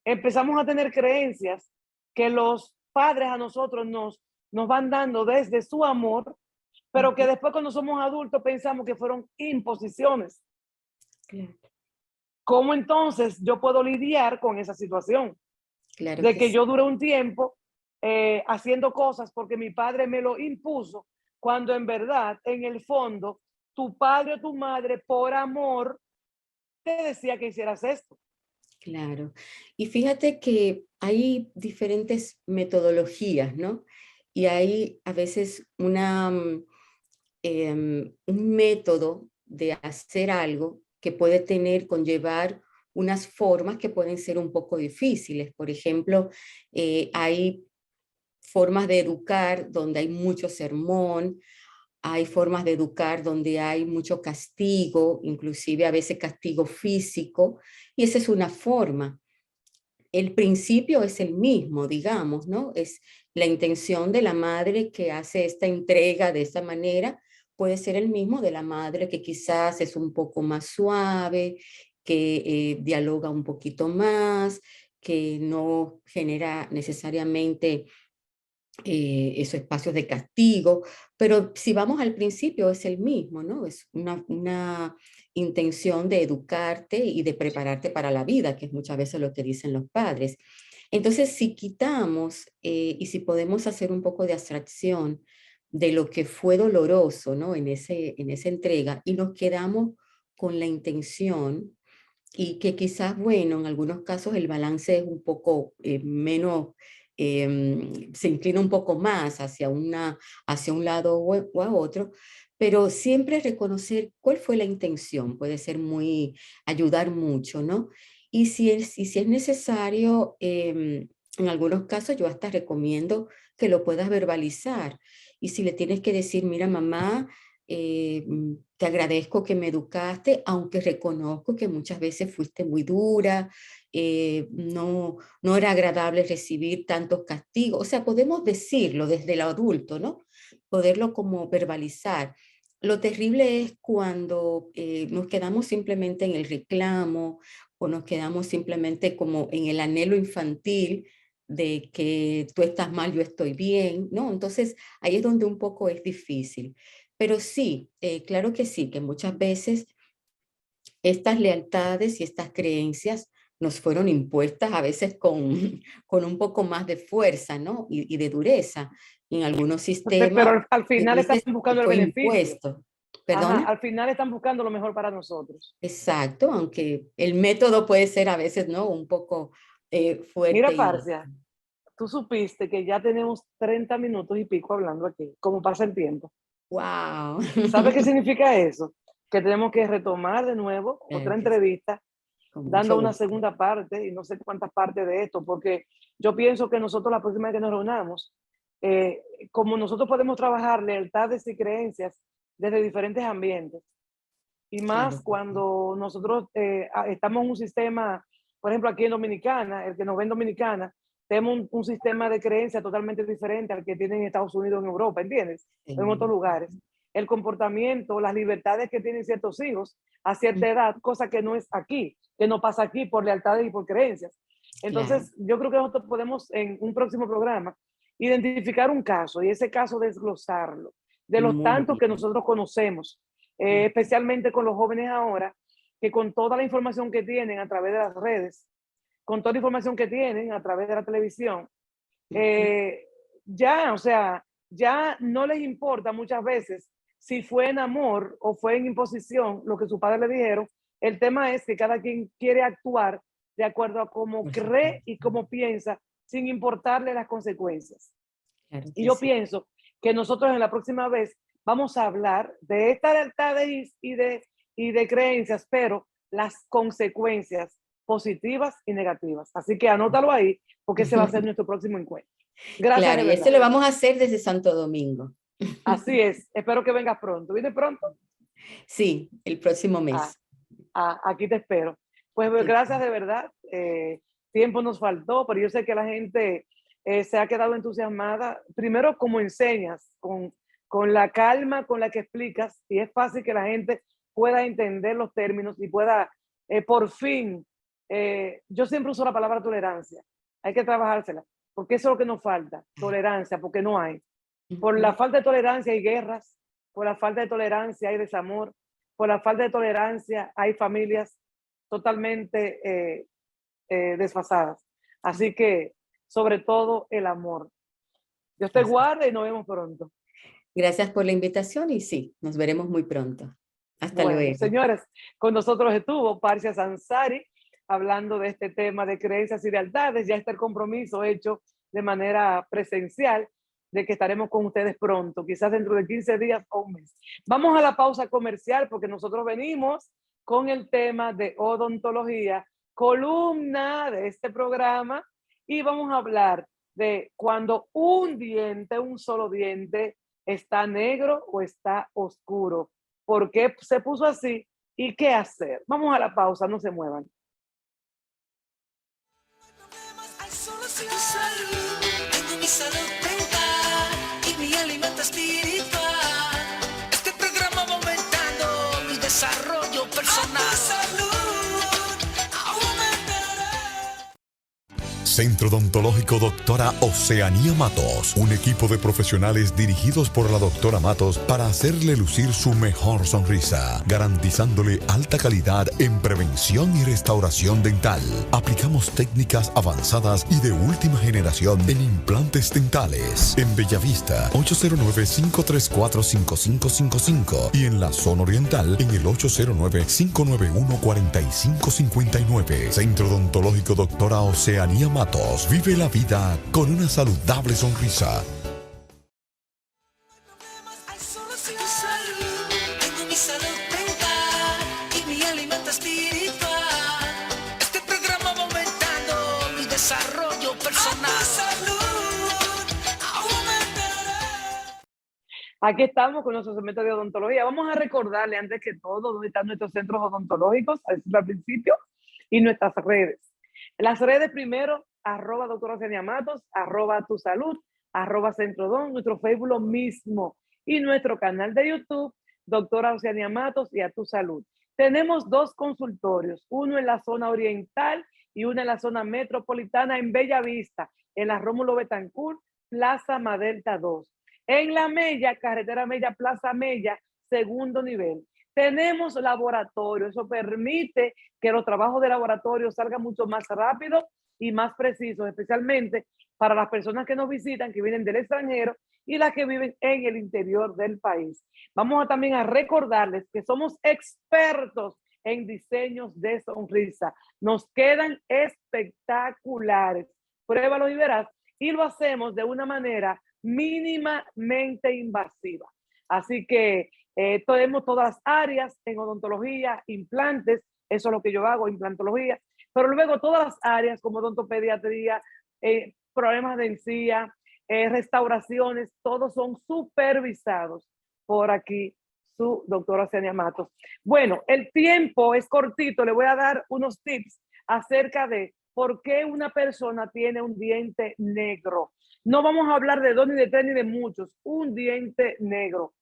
empezamos a tener creencias que los padres a nosotros nos van dando desde su amor, pero que Ujú, después cuando somos adultos pensamos que fueron imposiciones. claro, ¿Cómo entonces yo puedo lidiar con esa situación? claro De que que sí. yo duré un tiempo haciendo cosas porque mi padre me lo impuso, cuando en verdad, en el fondo, tu padre o tu madre, por amor, te decía que hicieras esto. Claro. Y fíjate que hay diferentes metodologías, ¿no? Y hay a veces un método de hacer algo que puede conllevar unas formas que pueden ser un poco difíciles. Por ejemplo, hay formas de educar donde hay mucho sermón, hay formas de educar donde hay mucho castigo, inclusive a veces castigo físico, y esa es una forma. El principio es el mismo, digamos, ¿no? Es la intención de la madre que hace esta entrega de esta manera, puede ser el mismo de la madre que quizás es un poco más suave, que dialoga un poquito más, que no genera necesariamente esos espacios de castigo, pero si vamos al principio es el mismo, ¿no? Es una intención de educarte y de prepararte para la vida, que es muchas veces lo que dicen los padres. Entonces, si quitamos y si podemos hacer un poco de abstracción de lo que fue doloroso, ¿no? En esa entrega y nos quedamos con la intención y que quizás, bueno, en algunos casos el balance es un poco menos, se inclina un poco más hacia un lado o a otro, pero siempre reconocer cuál fue la intención puede ser ayudar mucho, ¿no? Y si es necesario, en algunos casos yo hasta recomiendo que lo puedas verbalizar. Y si le tienes que decir, mira, mamá, te agradezco que me educaste, aunque reconozco que muchas veces fuiste muy dura, no era agradable recibir tantos castigos. O sea, podemos decirlo desde el adulto, ¿no? Poderlo como verbalizar. Lo terrible es cuando nos quedamos simplemente en el reclamo o nos quedamos simplemente como en el anhelo infantil de que tú estás mal, yo estoy bien, ¿no? Entonces, ahí es donde un poco es difícil. Pero sí, claro que sí, que muchas veces estas lealtades y estas creencias nos fueron impuestas a veces con un poco más de fuerza, ¿no? Y de dureza. En algunos sistemas, Pero al a final están veces buscando el fue beneficio. impuesto. Ajá, ¿Perdona? al final están buscando lo mejor para nosotros. Exacto, aunque el método puede ser a veces, ¿no? Un poco fuerte Mira, y... Parcia, tú supiste que ya tenemos 30 minutos y pico hablando aquí, cómo pasa el tiempo. ¡Wow! ¿Sabes qué significa eso? Que tenemos que retomar de nuevo Claro otra que sí, entrevista, con dando mucho una gusto. segunda parte y no sé cuántas partes de esto, porque yo pienso que nosotros la próxima vez que nos reunamos, eh, como nosotros podemos trabajar lealtades y creencias desde diferentes ambientes, y Claro más que sí. cuando nosotros estamos en un sistema, por ejemplo, aquí en Dominicana, el que nos ve en Dominicana, tenemos un sistema de creencia totalmente diferente al que tienen en Estados Unidos, en Europa, ¿entiendes? En otros Sí. lugares. El comportamiento, las libertades que tienen ciertos hijos a cierta Mm, edad, cosa que no es aquí, que no pasa aquí por lealtades y por creencias. claro. Entonces, yo creo que nosotros podemos en un próximo programa identificar un caso y ese caso desglosarlo, de los Muy tantos que bien. nosotros conocemos, Mm, especialmente con los jóvenes ahora, que con toda la información que tienen a través de las redes, con toda la información que tienen a través de la televisión, ujú, eh, ya, o sea, ya no les importa muchas veces si fue en amor o fue en imposición lo que sus padres le dijeron. El tema es que cada quien quiere actuar de acuerdo a cómo por cree y supuesto. cómo piensa, sin importarle las consecuencias. Claro Y que yo sí. pienso que nosotros en la próxima vez vamos a hablar de esta lealtad y de creencias, pero las consecuencias positivas y negativas. Así que anótalo ahí, porque ese va a ser nuestro próximo encuentro. Gracias Claro, de y ese verdad. lo vamos a hacer desde Santo Domingo. Así es. Espero que vengas pronto. ¿Viene pronto? Sí, el próximo Ah, mes. aquí te espero. Pues Qué gracias bien. de verdad. Tiempo nos faltó, pero yo sé que la gente se ha quedado entusiasmada. Primero, como enseñas, con la calma con la que explicas, y es fácil que la gente pueda entender los términos y pueda, por fin, yo siempre uso la palabra tolerancia. Hay que trabajársela, porque eso es lo que nos falta, Ah, tolerancia, porque no hay. Por la ujú, falta de tolerancia hay guerras, por la falta de tolerancia hay desamor, por la falta de tolerancia hay familias totalmente desfasadas. ah. Así que, sobre todo, el amor. Dios te Así es. guarde y nos vemos pronto. Gracias por la invitación y sí, nos veremos muy pronto. Hasta Bueno, luego. señores, con nosotros estuvo Parcia Sansari hablando de este tema de creencias y lealtades. Ya está el compromiso hecho de manera presencial de que estaremos con ustedes pronto, quizás dentro de 15 días o un mes. Vamos a la pausa comercial porque nosotros venimos con el tema de odontología, columna de este programa, y vamos a hablar de cuando un diente, un solo diente, está negro o está oscuro. ¿Por qué se puso así y qué hacer? Vamos a la pausa, no se muevan. Hay solución. Tu salud, tengo mi salud mental y mi alimento espiritual. Este programa va aumentando mi desarrollo personal. A tu salud, aumentará. Centro Odontológico Doctora Oceanía Matos, un equipo de profesionales dirigidos por la doctora Matos para hacerle lucir su mejor sonrisa, garantizándole alta calidad en prevención y restauración dental. Aplicamos técnicas avanzadas y de última generación en implantes dentales. En Bellavista, 809-534-5555 y en la zona oriental en el 809-591-4559. Centro Odontológico Doctora Oceanía Matos. Vive la vida con una saludable sonrisa. Hay solución. Tu salud. Aquí estamos con nuestro segmento de odontología. Vamos a recordarle antes que todo dónde están nuestros centros odontológicos, al principio, y nuestras redes. Las redes primero, arroba doctora Oceania Matos, arroba tu salud, arroba centrodon, nuestro Facebook lo mismo, y nuestro canal de YouTube, doctora Oceania Matos y a tu salud. Tenemos 2 consultorios, uno en la zona oriental y uno en la zona metropolitana en Bella Vista, en la Rómulo Betancourt, Plaza Madelta 2. En La Mella, carretera Mella, Plaza Mella, segundo nivel. Tenemos laboratorio, eso permite que los trabajos de laboratorio salgan mucho más rápido y más precisos, especialmente para las personas que nos visitan, que vienen del extranjero y las que viven en el interior del país. Vamos también a recordarles que somos expertos en diseños de sonrisa. Nos quedan espectaculares. Pruébalo y verás. Y lo hacemos de una manera mínimamente invasiva. Así que tenemos todas las áreas en odontología, implantes, eso es lo que yo hago, implantología, pero luego todas las áreas como odontopediatría, problemas de encía, restauraciones, todos son supervisados por aquí su doctora Oceania Matos. Bueno, el tiempo es cortito, le voy a dar unos tips acerca de por qué una persona tiene un diente negro. No vamos a hablar de 2 ni de 3 ni de muchos, un diente negro.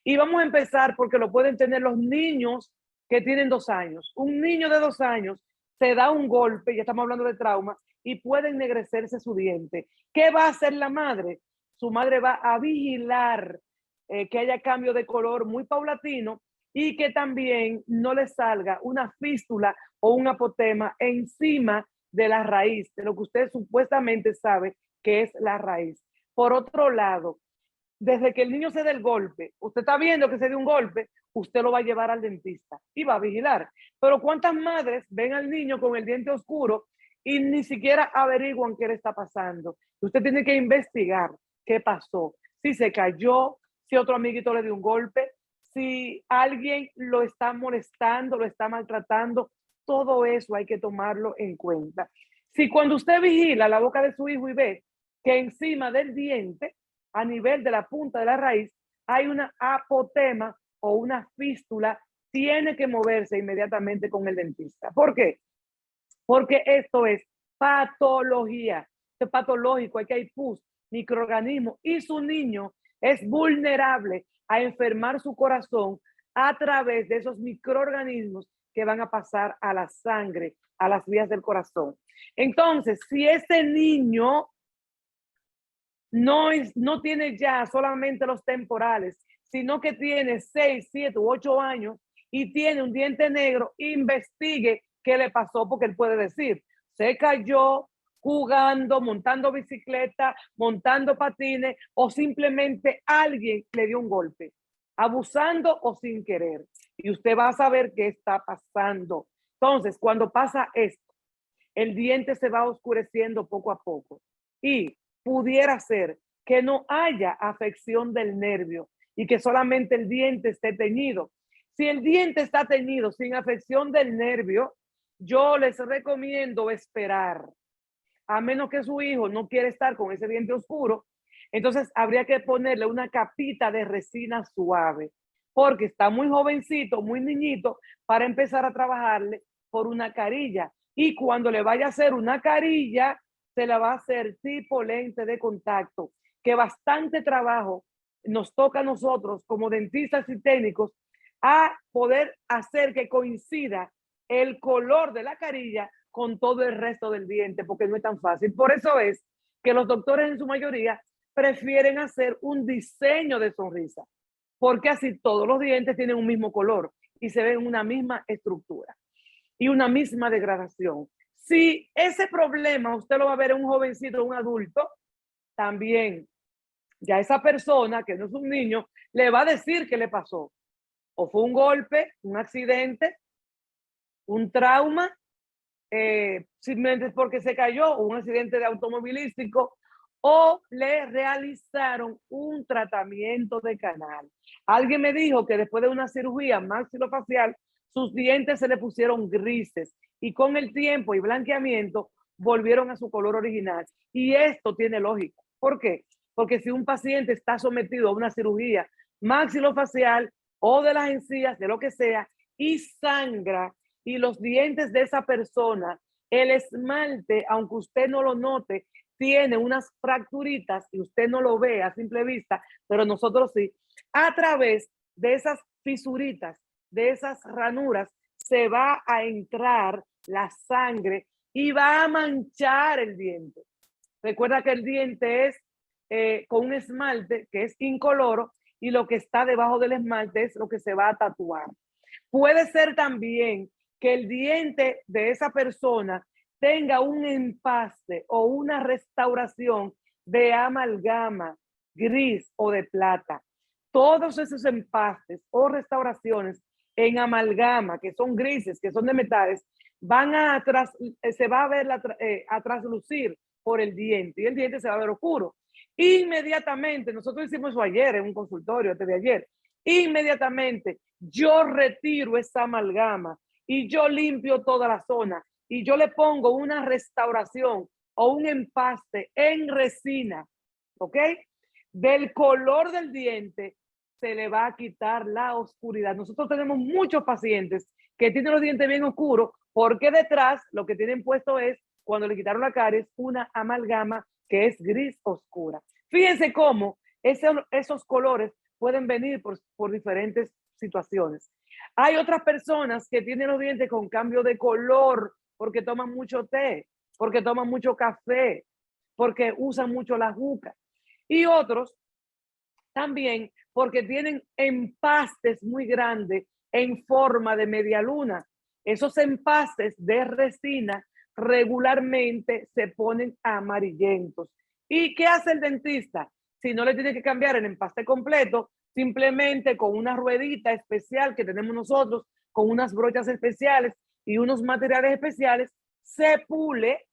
Y vamos a empezar porque lo pueden tener los niños que tienen 2 años. Un niño de 2 años se da un golpe, ya estamos hablando de trauma, y puede ennegrecerse su diente. ¿Qué va a hacer la madre? Su madre va a vigilar que haya cambio de color muy paulatino y que también no le salga una fístula o un apotema encima de la raíz, de lo que usted supuestamente sabe que es la raíz. Por otro lado, desde que el niño se dé el golpe, usted está viendo que se dio un golpe, usted lo va a llevar al dentista y va a vigilar. Pero ¿cuántas madres ven al niño con el diente oscuro y ni siquiera averiguan qué le está pasando? Usted tiene que investigar qué pasó, si se cayó, si otro amiguito le dio un golpe, si alguien lo está molestando, lo está maltratando. Todo eso hay que tomarlo en cuenta. Si cuando usted vigila la boca de su hijo y ve que encima del diente, a nivel de la punta de la raíz, hay una apotema o una fístula, tiene que moverse inmediatamente con el dentista. ¿Por qué? Porque esto es patología. Esto es patológico, aquí hay pus, microorganismos, y su niño es vulnerable a enfermar su corazón a través de esos microorganismos que van a pasar a la sangre, a las vías del corazón. Entonces, si ese niño no tiene ya solamente los temporales, sino que tiene 6, 7 u 8 años y tiene un diente negro, investigue qué le pasó, porque él puede decir, se cayó jugando, montando bicicleta, montando patines, o simplemente alguien le dio un golpe, abusando o sin querer. Y usted va a saber qué está pasando. Entonces, cuando pasa esto, el diente se va oscureciendo poco a poco y pudiera ser que no haya afección del nervio y que solamente el diente esté teñido. Si el diente está teñido sin afección del nervio, yo les recomiendo esperar, a menos que su hijo no quiera estar con ese diente oscuro. Entonces habría que ponerle una capita de resina suave, porque está muy jovencito, muy niñito, para empezar a trabajarle por una carilla. Y cuando le vaya a hacer una carilla, se la va a hacer tipo lente de contacto, que bastante trabajo nos toca a nosotros como dentistas y técnicos a poder hacer que coincida el color de la carilla con todo el resto del diente, porque no es tan fácil. Por eso es que los doctores en su mayoría prefieren hacer un diseño de sonrisa, porque así todos los dientes tienen un mismo color y se ven una misma estructura y una misma degradación. Si ese problema usted lo va a ver en un jovencito, un adulto, también ya esa persona, que no es un niño, le va a decir qué le pasó. O fue un golpe, un accidente, un trauma, simplemente porque se cayó, o un accidente de automovilístico, o le realizaron un tratamiento de canal. Alguien me dijo que después de una cirugía maxilofacial, sus dientes se le pusieron grises y con el tiempo y blanqueamiento volvieron a su color original. Y esto tiene lógica. ¿Por qué? Porque si un paciente está sometido a una cirugía maxilofacial o de las encías, de lo que sea, y sangra, y los dientes de esa persona, el esmalte, aunque usted no lo note, tiene unas fracturitas y usted no lo ve a simple vista, pero nosotros sí, a través de esas fisuritas, de esas ranuras, se va a entrar la sangre y va a manchar el diente. Recuerda que el diente es con un esmalte que es incoloro y lo que está debajo del esmalte es lo que se va a tatuar. Puede ser también que el diente de esa persona tenga un empaste o una restauración de amalgama gris o de plata. Todos esos empastes o restauraciones en amalgama, que son grises, que son de metales, se va a ver a traslucir por el diente y el diente se va a ver oscuro. Inmediatamente, nosotros hicimos eso ayer en un consultorio, antes de ayer, inmediatamente yo retiro esa amalgama y yo limpio toda la zona y yo le pongo una restauración o un empaste en resina, ¿ok? Del color del diente se le va a quitar la oscuridad. Nosotros tenemos muchos pacientes que tienen los dientes bien oscuros porque detrás lo que tienen puesto es, cuando le quitaron la caries, una amalgama que es gris oscura. Fíjense cómo esos colores pueden venir por diferentes situaciones. Hay otras personas que tienen los dientes con cambio de color porque toman mucho té, porque toman mucho café, porque usan mucho la juca. Y otros también porque tienen empastes muy grandes en forma de media luna. Esos empastes de resina regularmente se ponen amarillentos. ¿Y qué hace el dentista? Si no le tiene que cambiar el empaste completo, simplemente con una ruedita especial que tenemos nosotros, con unas brochas especiales y unos materiales especiales, se pule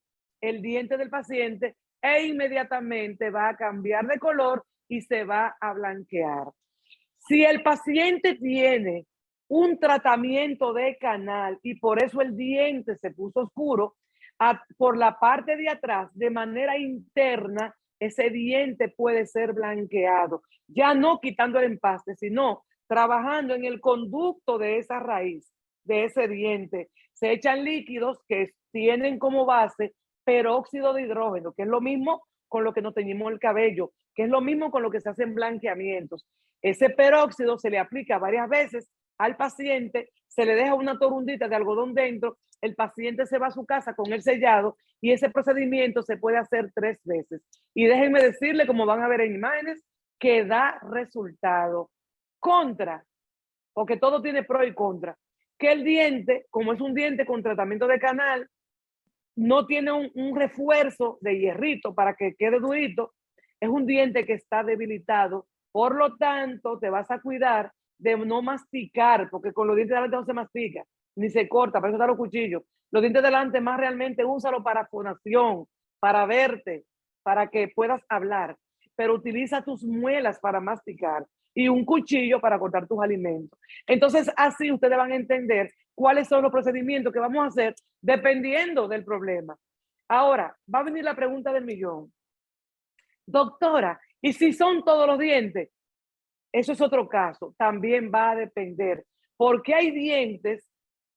el diente del paciente e inmediatamente va a cambiar de color y se va a blanquear. Si el paciente tiene un tratamiento de canal y por eso el diente se puso oscuro, por la parte de atrás, de manera interna, ese diente puede ser blanqueado, ya no quitando el empaste, sino trabajando en el conducto de esa raíz, de ese diente. Se echan líquidos que tienen como base peróxido de hidrógeno, que es lo mismo con lo que nos teñimos el cabello, que es lo mismo con lo que se hacen blanqueamientos. Ese peróxido se le aplica varias veces al paciente, se le deja una torundita de algodón dentro, el paciente se va a su casa con el sellado y ese procedimiento se puede hacer 3 veces. Y déjenme decirle, como van a ver en imágenes, que da resultado. Contra, porque todo tiene pro y contra, que el diente, como es un diente con tratamiento de canal, no tiene un refuerzo de hierrito para que quede durito, es un diente que está debilitado, por lo tanto te vas a cuidar de no masticar, porque con los dientes de delante no se mastica, ni se corta, para eso están los cuchillos. Los dientes de delante más realmente úsalo para fonación, para verte, para que puedas hablar, pero utiliza tus muelas para masticar y un cuchillo para cortar tus alimentos. Entonces así ustedes van a entender cuáles son los procedimientos que vamos a hacer dependiendo del problema. Ahora, va a venir la pregunta del millón. Doctora, ¿y si son todos los dientes? Eso es otro caso, también va a depender, porque hay dientes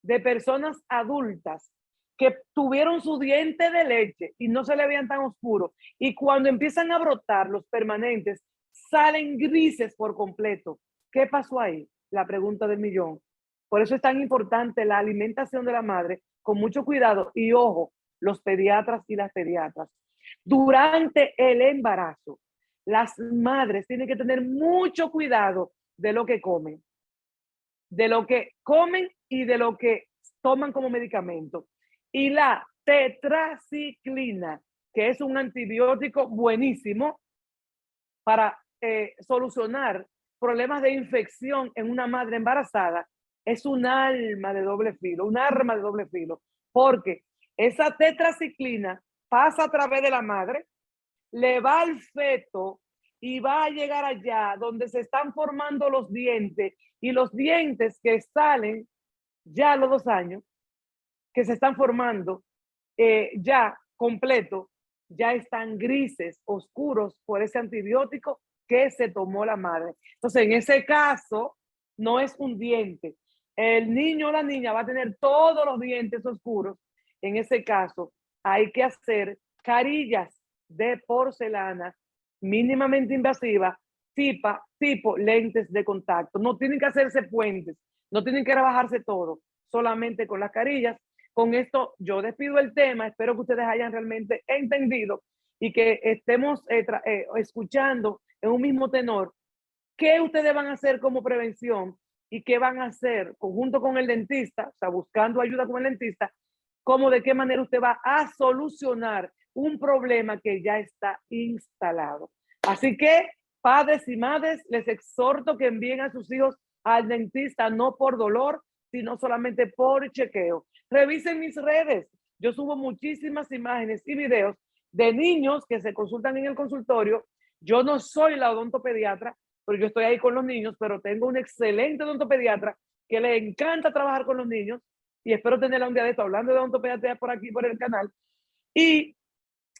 de personas adultas que tuvieron su diente de leche y no se le veían tan oscuros, y cuando empiezan a brotar los permanentes, salen grises por completo. ¿Qué pasó ahí? La pregunta del millón. Por eso es tan importante la alimentación de la madre, con mucho cuidado, y ojo, los pediatras y las pediatras. Durante el embarazo, las madres tienen que tener mucho cuidado de lo que comen y de lo que toman como medicamento. Y la tetraciclina, que es un antibiótico buenísimo para solucionar problemas de infección en una madre embarazada, es un arma de doble filo, porque esa tetraciclina pasa a través de la madre, le va al feto y va a llegar allá donde se están formando los dientes, y los dientes que salen ya a los 2 años, que se están formando ya completo, ya están grises, oscuros por ese antibiótico que se tomó la madre. Entonces, en ese caso, no es un diente. El niño o la niña va a tener todos los dientes oscuros. En ese caso, hay que hacer carillas de porcelana mínimamente invasivas, tipo lentes de contacto. No tienen que hacerse puentes, no tienen que rebajarse todo, solamente con las carillas. Con esto yo despido el tema, espero que ustedes hayan realmente entendido y que estemos escuchando en un mismo tenor qué ustedes van a hacer como prevención y qué van a hacer conjunto con el dentista, o sea, buscando ayuda con el dentista, cómo de qué manera usted va a solucionar un problema que ya está instalado. Así que, padres y madres, les exhorto que envíen a sus hijos al dentista, no por dolor, sino solamente por chequeo. Revisen mis redes. Yo subo muchísimas imágenes y videos de niños que se consultan en el consultorio. Yo no soy la odontopediatra, pero yo estoy ahí con los niños, pero tengo un excelente odontopediatra que le encanta trabajar con los niños y espero tenerla un día de esto hablando de odontopediatría por aquí, por el canal. Y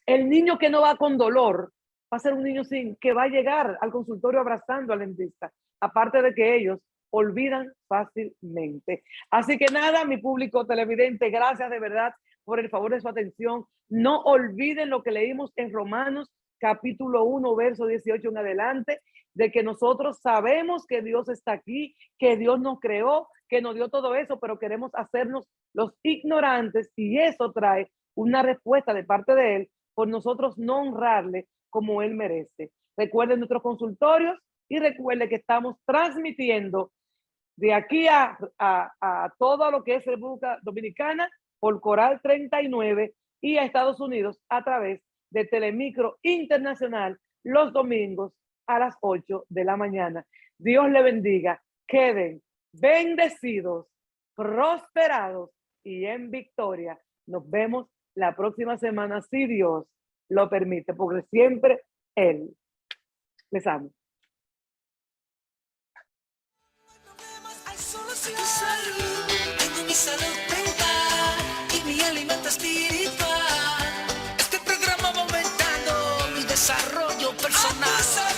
el niño que no va con dolor va a ser un niño que va a llegar al consultorio abrazando al dentista, aparte de que ellos olvidan fácilmente. Así que nada, mi público televidente, gracias de verdad por el favor de su atención. No olviden lo que leímos en Romanos capítulo 1, verso 18 en adelante, de que nosotros sabemos que Dios está aquí, que Dios nos creó, que nos dio todo eso, pero queremos hacernos los ignorantes y eso trae una respuesta de parte de Él por nosotros no honrarle como Él merece. Recuerden nuestros consultorios y recuerden que estamos transmitiendo de aquí a todo lo que es República Dominicana por Coral 39 y a Estados Unidos a través de Telemicro Internacional los domingos a las 8 de la mañana. Dios le bendiga. Queden bendecidos, prosperados y en victoria. Nos vemos la próxima semana, si Dios lo permite, porque siempre Él. Les amo. Hay solución. Salud, tengo mi salud mental y mi alimento espiritual. Este programa va aumentando mi desarrollo personal.